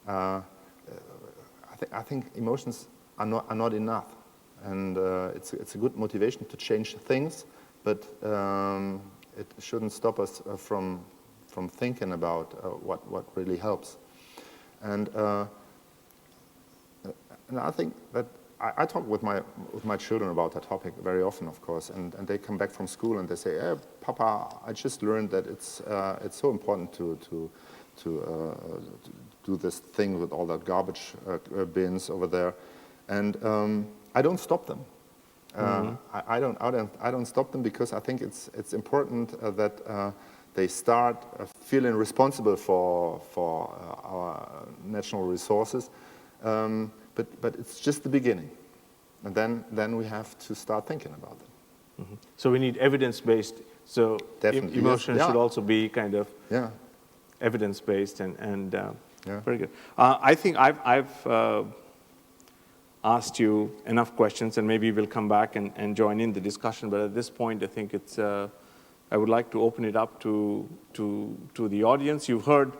B: I think emotions are not enough, and it's a good motivation to change things, but it shouldn't stop us from thinking about what really helps. And I think that I talk with my children about that topic very often, of course, and they come back from school and they say, hey, Papa, I just learned that it's so important to do this thing with all that garbage bins over there, and I don't stop them. I don't stop them because I think it's important that they start feeling responsible for our natural resources. But it's just the beginning, and then we have to start thinking about it.
A: Mm-hmm. So we need evidence-based. So emotions should also be kind of evidence-based and very good. I think I've asked you enough questions, and maybe we'll come back and join in the discussion. But at this point, I think it's I would like to open it up to the audience. You've heard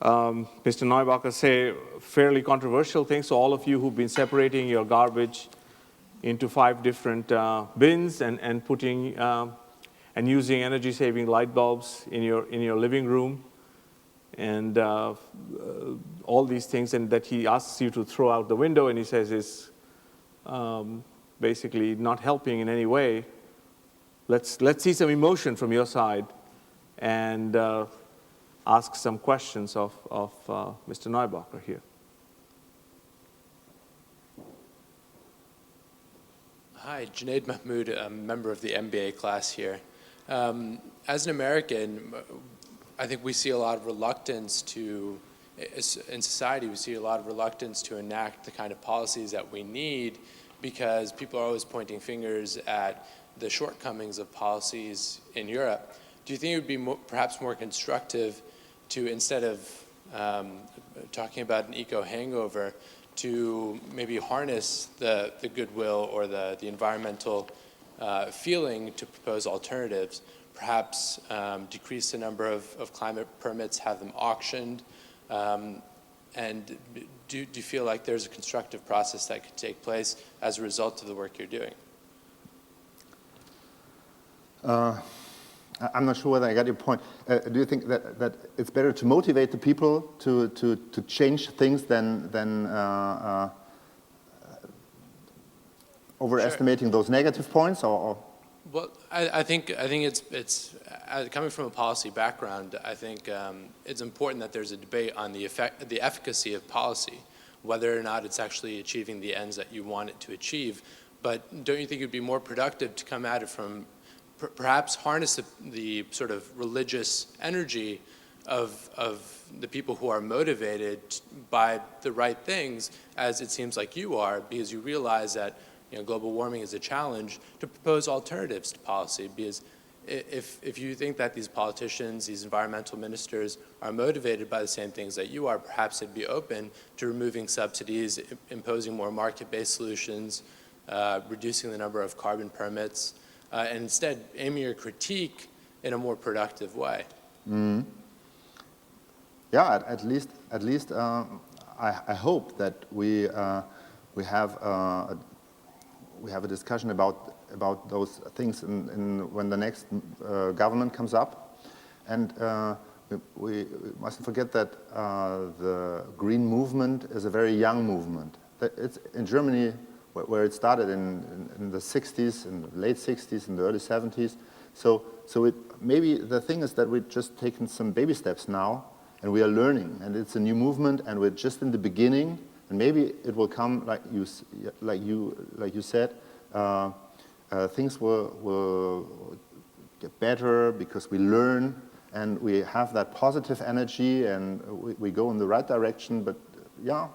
A: Mr. Neubacher say fairly controversial things. So all of you who've been separating your garbage into 5 different bins and putting and using energy-saving light bulbs in your living room, and all these things, and that he asks you to throw out the window, and he says is basically not helping in any way, let's see some emotion from your side and ask some questions of Mr. Neubacher here.
C: Hi, Junaid Mahmood, a member of the MBA class here. As an American, I think we see a lot of reluctance to, in society, we see a lot of reluctance to enact the kind of policies that we need because people are always pointing fingers at the shortcomings of policies in Europe. Do you think it would be perhaps more constructive to, instead of talking about an eco-hangover, to maybe harness the goodwill or the environmental feeling to propose alternatives, perhaps decrease the number of climate permits, have them auctioned, and do you feel like there's a constructive process that could take place as a result of the work you're doing?
B: I'm not sure whether I got your point. Do you think that it's better to motivate the people to change things than overestimating those negative points, or?
C: Well, I think it's coming from a policy background. I think it's important that there's a debate on the efficacy of policy, whether or not it's actually achieving the ends that you want it to achieve. But don't you think it would be more productive to come at it from perhaps harness the sort of religious energy of the people who are motivated by the right things, as it seems like you are, because you realize that global warming is a challenge, to propose alternatives to policy? Because if you think that these politicians, these environmental ministers are motivated by the same things that you are, perhaps they'd be open to removing subsidies, imposing more market-based solutions, reducing the number of carbon permits, and instead aiming your critique in a more productive way.
B: Mm-hmm. Yeah, at least I hope that we have a discussion about those things when the next government comes up, and we mustn't forget that the green movement is a very young movement. It's in Germany, where it started in the 60s, in the late 60s, in the early 70s. So maybe the thing is that we've just taken some baby steps now, and we are learning, and it's a new movement, and we're just in the beginning, and maybe it will come, like you said, things will get better because we learn, and we have that positive energy, and we go in the right direction. But yeah,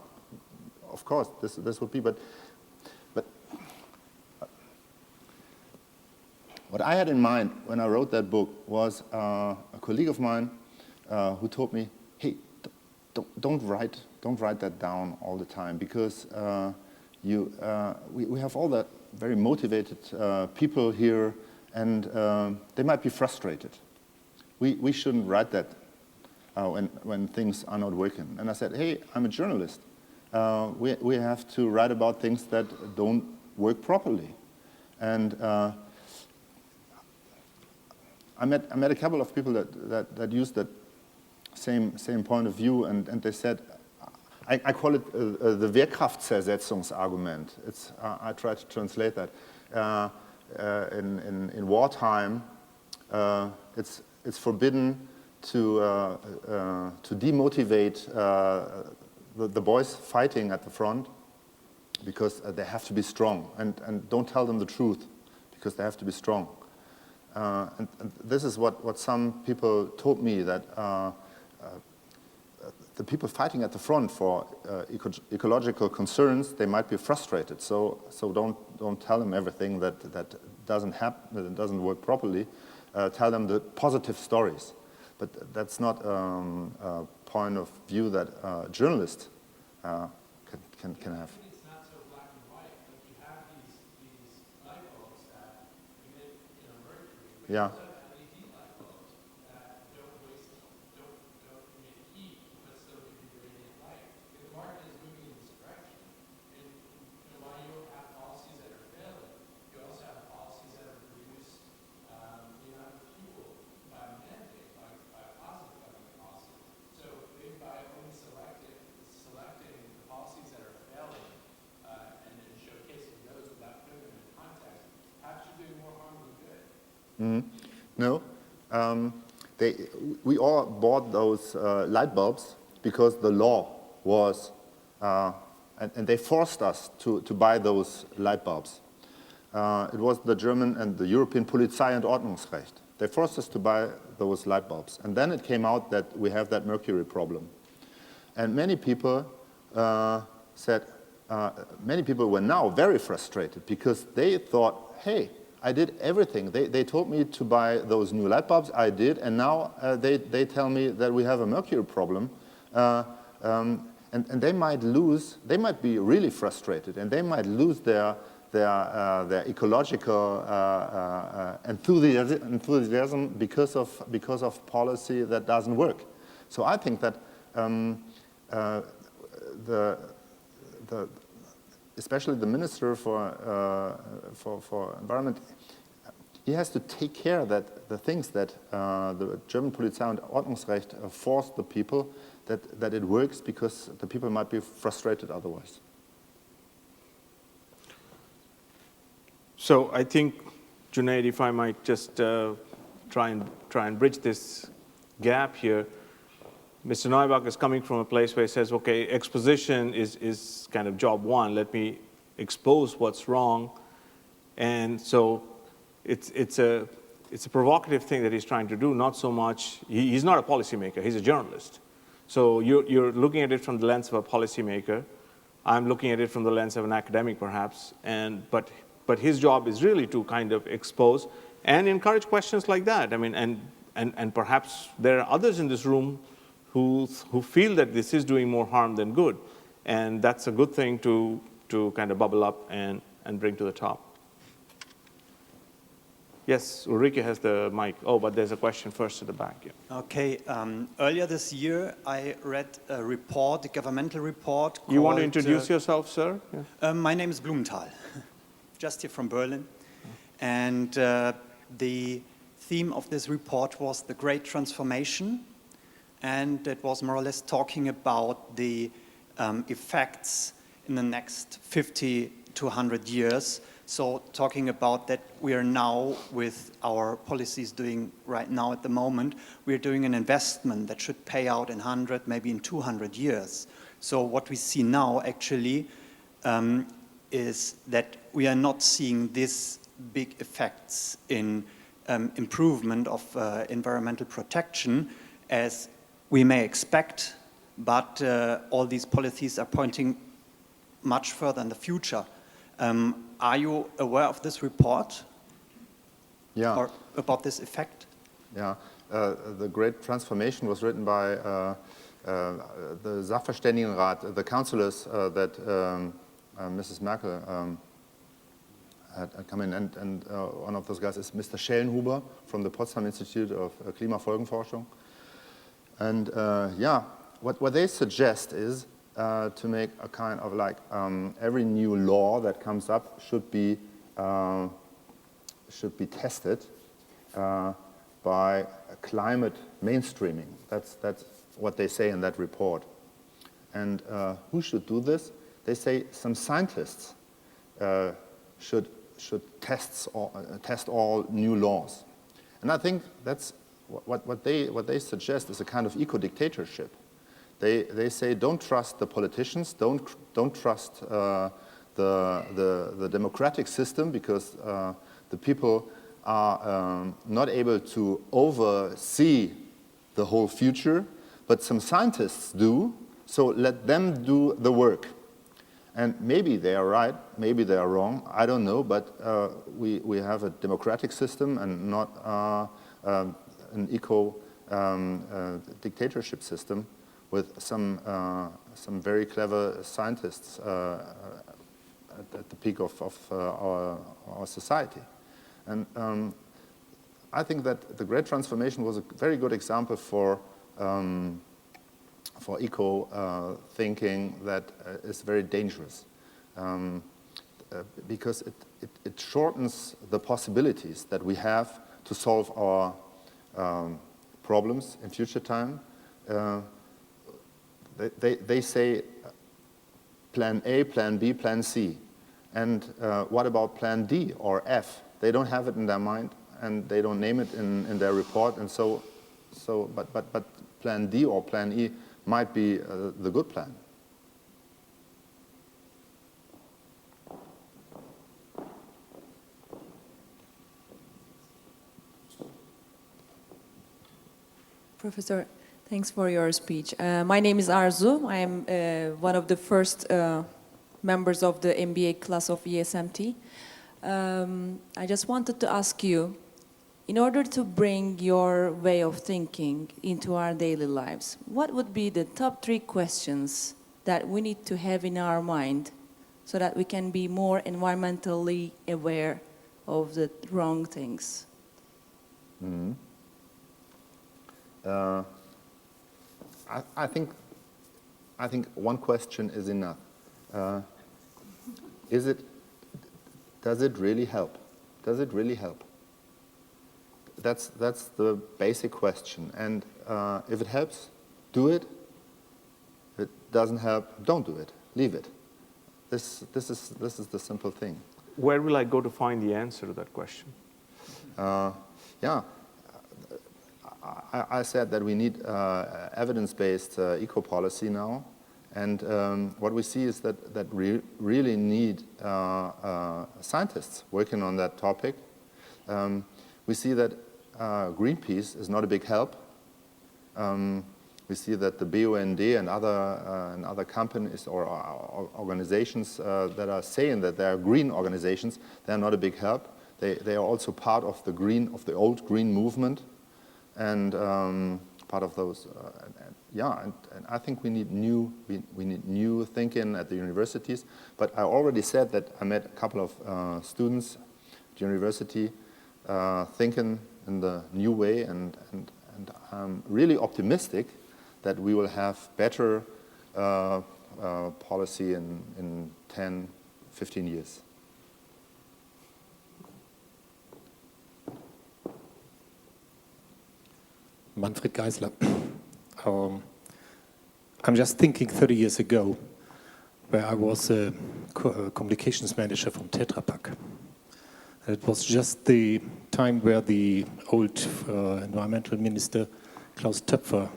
B: of course, this would be, but what I had in mind when I wrote that book was a colleague of mine who told me, "Hey, don't write that down all the time, because we have all that very motivated people here, and they might be frustrated. We shouldn't write that when things are not working." And I said, "Hey, I'm a journalist. We have to write about things that don't work properly." And I met a couple of people that used that same point of view, and they said, I call it the Wehrkraftzersetzungsargument. I try to translate that. In wartime, it's forbidden to demotivate the boys fighting at the front, because they have to be strong, and don't tell them the truth, because they have to be strong. And this is what some people told me, that the people fighting at the front for ecological concerns, they might be frustrated. So don't tell them everything that doesn't happen, that it doesn't work properly. Tell them the positive stories. But that's not a point of view that a journalist can have.
D: It's not so black and white. Like, you have these light bulbs that emit mercury.
B: Yeah.
D: LED light bulbs that don't emit heat, but still give you radiant light. If the market is moving in this direction, and while you have policies that are failing, you also have policies that are reduced the amount of fuel by mandate, by positive government policy. So maybe by only selecting the policies that are failing and showcasing those without putting them
B: No. We all bought those light bulbs because the law was, and they forced us to buy those light bulbs. It was the German and the European Polizei- und Ordnungsrecht. They forced us to buy those light bulbs. And then it came out that we have that mercury problem. And many people many people were now very frustrated because they thought, hey, I did everything. They told me to buy those new light bulbs, I did, and now they tell me that we have a mercury problem. And they might be really frustrated, and they might lose their ecological enthusiasm because of policy that doesn't work. So I think that especially the Minister for Environment, he has to take care that the things that the German Polizei- und Ordnungsrecht forced the people, that it works, because the people might be frustrated otherwise.
A: So I think, Junaid, if I might just try and bridge this gap here. Mr. Neubacher is coming from a place where he says, okay, exposition is kind of job one. Let me expose what's wrong. And so it's a provocative thing that he's trying to do, not so much, he's not a policymaker, he's a journalist. So you're looking at it from the lens of a policymaker. I'm looking at it from the lens of an academic, perhaps. But his job is really to kind of expose and encourage questions like that. I mean, and perhaps there are others in this room who feel that this is doing more harm than good. And that's a good thing to kind of bubble up and bring to the top. Yes, Ulrike has the mic. Oh, but there's a question first at the back. Yeah.
E: Okay. Earlier this year, I read a report, a governmental report.
A: You want to introduce yourself, sir? Yeah.
E: My name is Blumenthal, just here from Berlin. And the theme of this report was the Great Transformation. And it was more or less talking about the effects in the next 50 to 100 years. So talking about that we are now, with our policies doing right now at the moment, we are doing an investment that should pay out in 100, maybe in 200 years. So what we see now actually is that we are not seeing these big effects in improvement of environmental protection as we may expect, but all these policies are pointing much further in the future. Are you aware of this report?
B: Yeah.
E: Or about this effect?
B: Yeah. The Great Transformation was written by the Sachverständigenrat, the councillors that Mrs. Merkel had come in, and one of those guys is Mr. Schellenhuber from the Potsdam Institute of Klimafolgenforschung. And yeah, what they suggest is to make a kind of like every new law that comes up should be tested by climate mainstreaming. That's what they say in that report. And who should do this? They say some scientists should test all new laws. And I think that's what they suggest is a kind of eco-dictatorship. They say don't trust the politicians, don't trust the democratic system, because the people are not able to oversee the whole future, but some scientists do, so let them do the work. And maybe they are right, maybe they are wrong, I don't know, but we have a democratic system and not an eco-dictatorship system with some very clever scientists at the peak of our society. And I think that the Great Transformation was a very good example for eco thinking that is very dangerous, because it shortens the possibilities that we have to solve our problems in future time. They say plan A, plan B, plan C. And what about plan D or F? They don't have it in their mind. and they don't name it in their report, and but plan D or plan E might be the good plan.
F: Professor, thanks for your speech. My name is Arzu. I am one of the first members of the MBA class of ESMT. I just wanted to ask you, in order to bring your way of thinking into our daily lives, what would be the top 3 questions that we need to have in our mind so that we can be more environmentally aware of the wrong things?
B: Mm-hmm. I think one question is enough. Does it really help? Does it really help? That's the basic question. And if it helps, do it. If it doesn't help, don't do it. Leave it. This is the simple thing.
A: Where will I go to find the answer to that question?
B: Yeah. I said that we need evidence-based eco-policy now, and what we see is that we really need scientists working on that topic. We see that Greenpeace is not a big help. We see that the BUND and other companies or organizations that are saying that they are green organizations, they are not a big help. They are also part of the old green movement. And part of those, and I think we need new thinking at the universities. But I already said that I met a couple of students at the university thinking in the new way, and I'm really optimistic that we will have better policy in 10, 15 years.
G: Manfred Geisler. I'm just thinking 30 years ago, where I was a communications manager from Tetra Pak. It was just the time where the old environmental minister, Klaus Töpfer,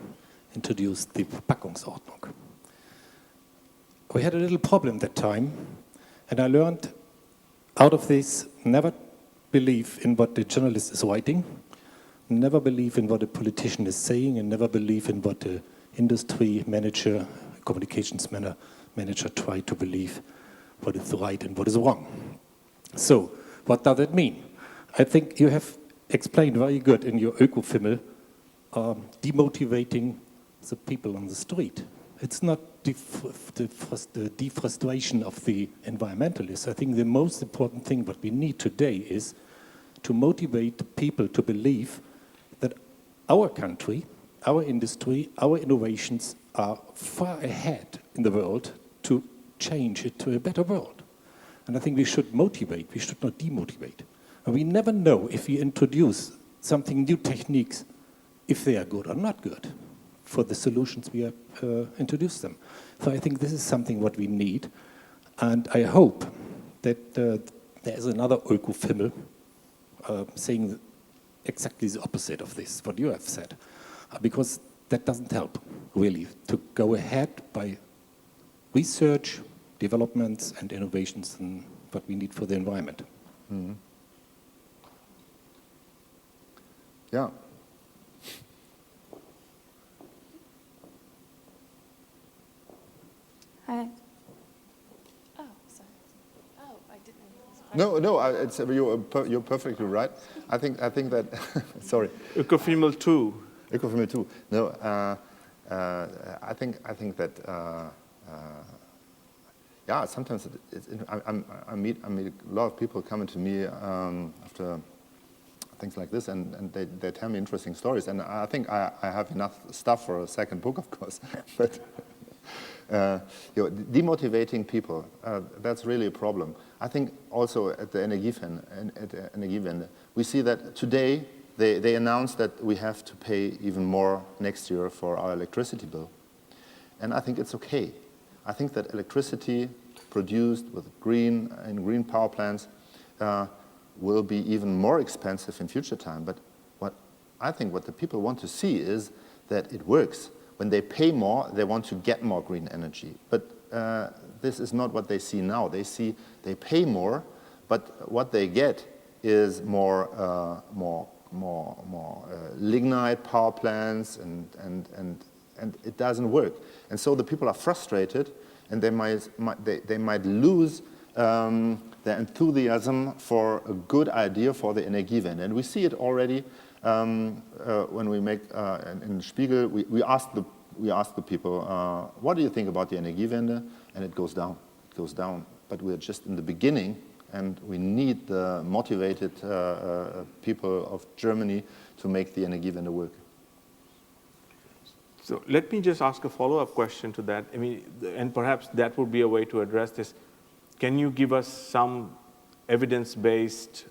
G: introduced the Verpackungsordnung. We had a little problem that time, and I learned out of this, never believe in what the journalist is writing, never believe in what a politician is saying, and never believe in what the industry manager, communications manager try to believe what is right and what is wrong. So, what does it mean? I think you have explained very good in your Ökofimmel, demotivating the people on the street. It's not the defrustration of the environmentalists. I think the most important thing what we need today is to motivate the people to believe that our country, our industry, our innovations are far ahead in the world to change it to a better world. And I think we should motivate, we should not demotivate. And we never know if we introduce something new techniques, if they are good or not good for the solutions we have introduced them. So I think this is something what we need. And I hope that there is another Ökofimmel saying exactly the opposite of this, what you have said. Because that doesn't help, really, to go ahead by research, developments and innovations and what we need for the environment.
B: Mm-hmm. Yeah.
H: Hi. Oh, sorry. Oh, I didn't.
B: No, you're perfectly right. I think that sorry.
A: Ökofimmel 2.
B: Ökofimmel 2. No, I think that yeah. Sometimes I meet a lot of people coming to me after things like this, and they tell me interesting stories. And I think I have enough stuff for a second book, of course. But demotivating people, that's really a problem. I think also at the Energiewende, we see that today they announced that we have to pay even more next year for our electricity bill. And I think it's okay. I think that electricity produced with green power plants will be even more expensive in future time. But I think what the people want to see is that it works. When they pay more, they want to get more green energy. But this is not what they see now. They pay more, but what they get is more lignite power plants, and it doesn't work. And so the people are frustrated, and they might lose their enthusiasm for a good idea for the Energiewende. And we see it already when we make, in Spiegel, we ask the people, what do you think about the Energiewende? And it goes down, But we're just in the beginning, and we need the motivated people of Germany to make the Energiewende work.
A: So let me just ask a follow-up question to that. I mean, and perhaps that would be a way to address this. Can you give us some evidence-based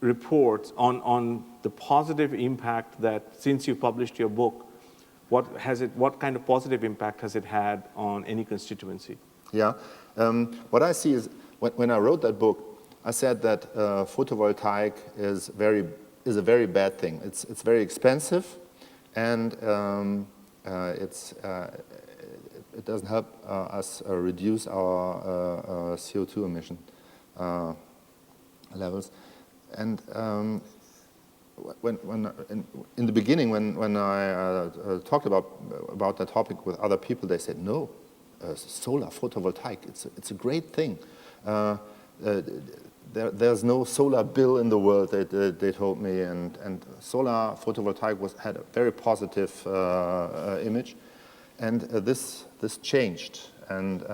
A: reports on the positive impact that, since you published your book, what kind of positive impact has it had on any constituency?
B: Yeah, what I see is, when I wrote that book, I said that photovoltaic is a very bad thing. It's very expensive, and it doesn't help us reduce our CO2 emission levels. And in the beginning, when I talked about that topic with other people, they said, no, solar photovoltaic, it's a great thing. There's no solar bill in the world, they told me, and solar photovoltaic had a very positive image, and this changed, and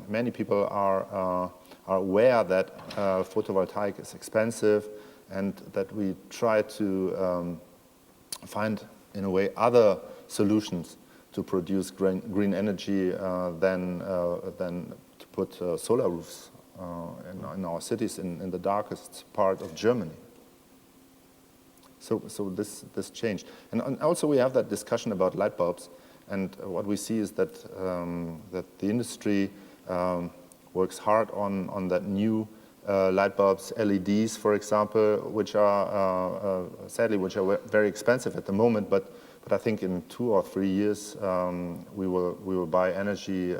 B: many people are aware that photovoltaic is expensive, and that we try to find, in a way, other solutions to produce green energy than to put solar roofs in our cities in the darkest part of Germany. So this changed. And also we have that discussion about light bulbs, and what we see is that the industry works hard on that new light bulbs, LEDs, for example, which are sadly very expensive at the moment, but I think in 2 or 3 years we will buy energy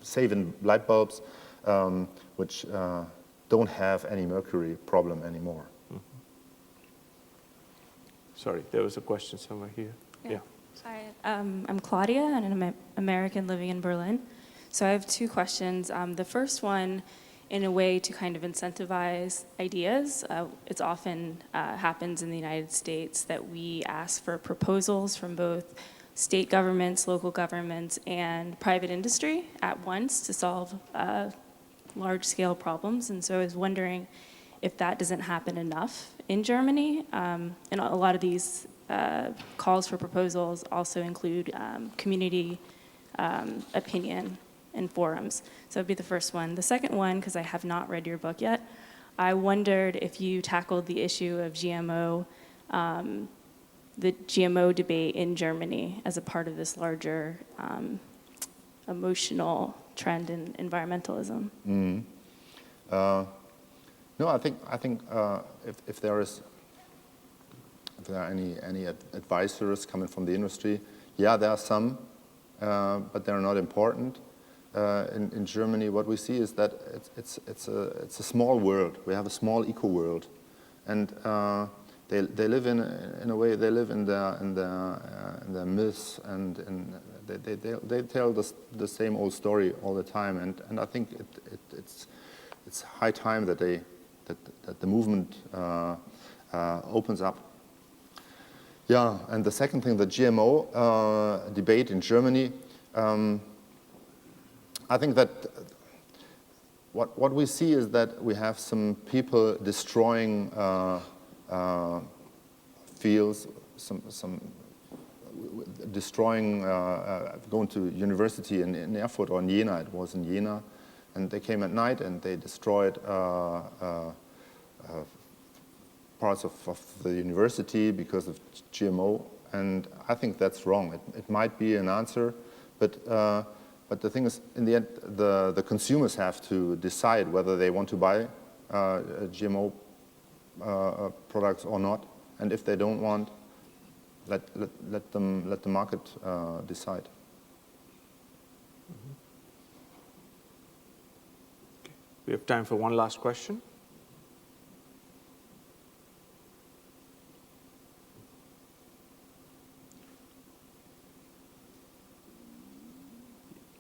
B: saving light bulbs which don't have any mercury problem anymore.
A: Mm-hmm. Sorry, there was a question somewhere here. Yeah.
H: Hi, I'm Claudia, and I'm American living in Berlin. So I have 2 questions. The first one, in a way to kind of incentivize ideas. It's often happens in the United States that we ask for proposals from both state governments, local governments, and private industry at once to solve large-scale problems. And so I was wondering if that doesn't happen enough in Germany. And a lot of these calls for proposals also include community opinion and forums. So that'd be the first one. The second one, because I have not read your book yet, I wondered if you tackled the issue of GMO, the GMO debate in Germany as a part of this larger emotional trend in environmentalism.
B: Mm-hmm. No, I think if there are any advisors coming from the industry, yeah, there are some, but they're not important. In Germany, what we see is that it's a small world. We have a small eco world, and they live in a way. They live in their myths, and they tell the same old story all the time. And I think it's high time that the movement opens up. Yeah, and the second thing, the GMO debate in Germany. I think that what we see is that we have some people destroying fields, some destroying, going to university in Erfurt or in Jena. It was in Jena, and they came at night and they destroyed parts of the university because of GMO, and I think that's wrong. It might be an answer, but But the thing is, in the end, the consumers have to decide whether they want to buy GMO products or not. And if they don't want, let the market decide.
A: We have time for one last question.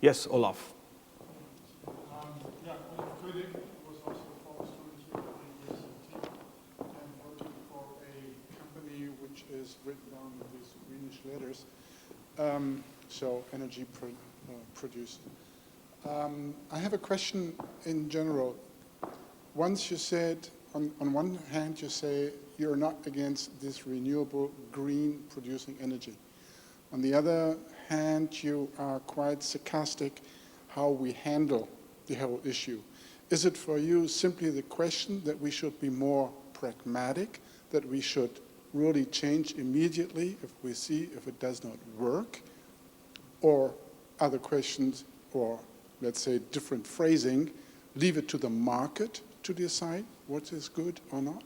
A: Yes, Olaf.
I: Yeah, Olaf König was also a former student here at ESMT and working for a company which is written down with these greenish letters, so energy produced. I have a question in general. Once you said, on one hand you say you're not against this renewable green producing energy. On the other hand, you are quite sarcastic how we handle the whole issue. Is it for you simply the question that we should be more pragmatic, that we should really change immediately if we see if it does not work? Or other questions, or let's say different phrasing, leave it to the market to decide what is good or not?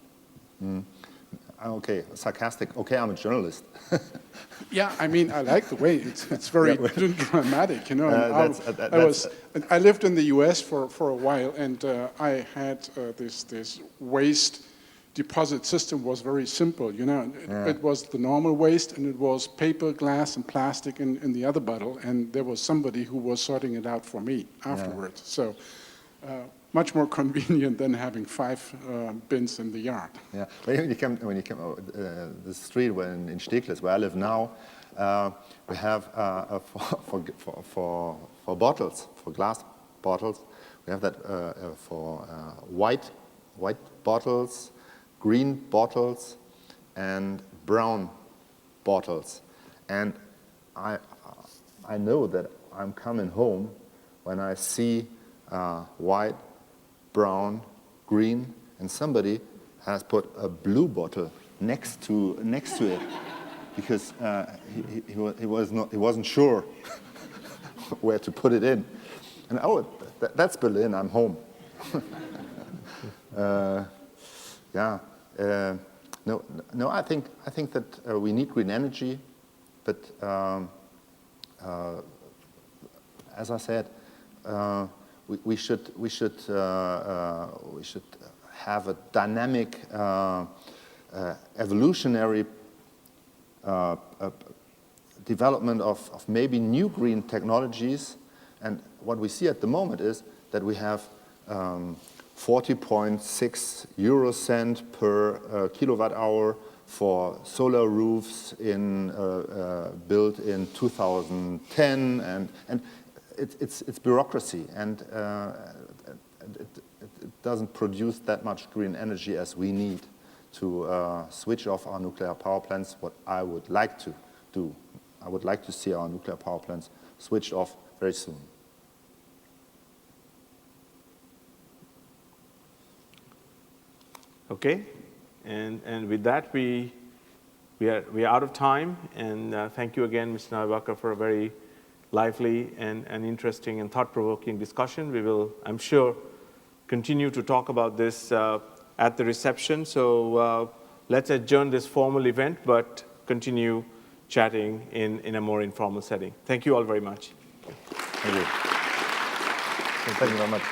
B: Okay, sarcastic. Okay, I'm a journalist.
I: Yeah, I mean, I like the way it's very dramatic, you know. I lived in the U.S. for a while, and I had this waste deposit system was very simple, you know. It was the normal waste, and it was paper, glass, and plastic in the other bottle, and there was somebody who was sorting it out for me afterwards. So. Much more convenient than having 5 bins in the yard.
B: Yeah, when you come the street in Steglitz, where I live now, we have for bottles, for glass bottles, we have that for white bottles, green bottles, and brown bottles. And I know that I'm coming home when I see white, brown, green, and somebody has put a blue bottle next to it because he wasn't sure where to put it in. And that's Berlin. I'm home. No. I think that we need green energy, but as I said. We should have a dynamic, evolutionary development of maybe new green technologies. And what we see at the moment is that we have 40.6 euro cent per kilowatt hour for solar roofs built in 2010, and it's bureaucracy, and it doesn't produce that much green energy as we need to switch off our nuclear power plants, what I would like to do. I would like to see our nuclear power plants switched off very soon.
A: Okay, and with that we are out of time, and thank you again, Mr. Neubacher, for a very lively and interesting and thought-provoking discussion. We will, I'm sure, continue to talk about this at the reception. So let's adjourn this formal event, but continue chatting in a more informal setting. Thank you all very much.
B: Thank you. Thank you very much.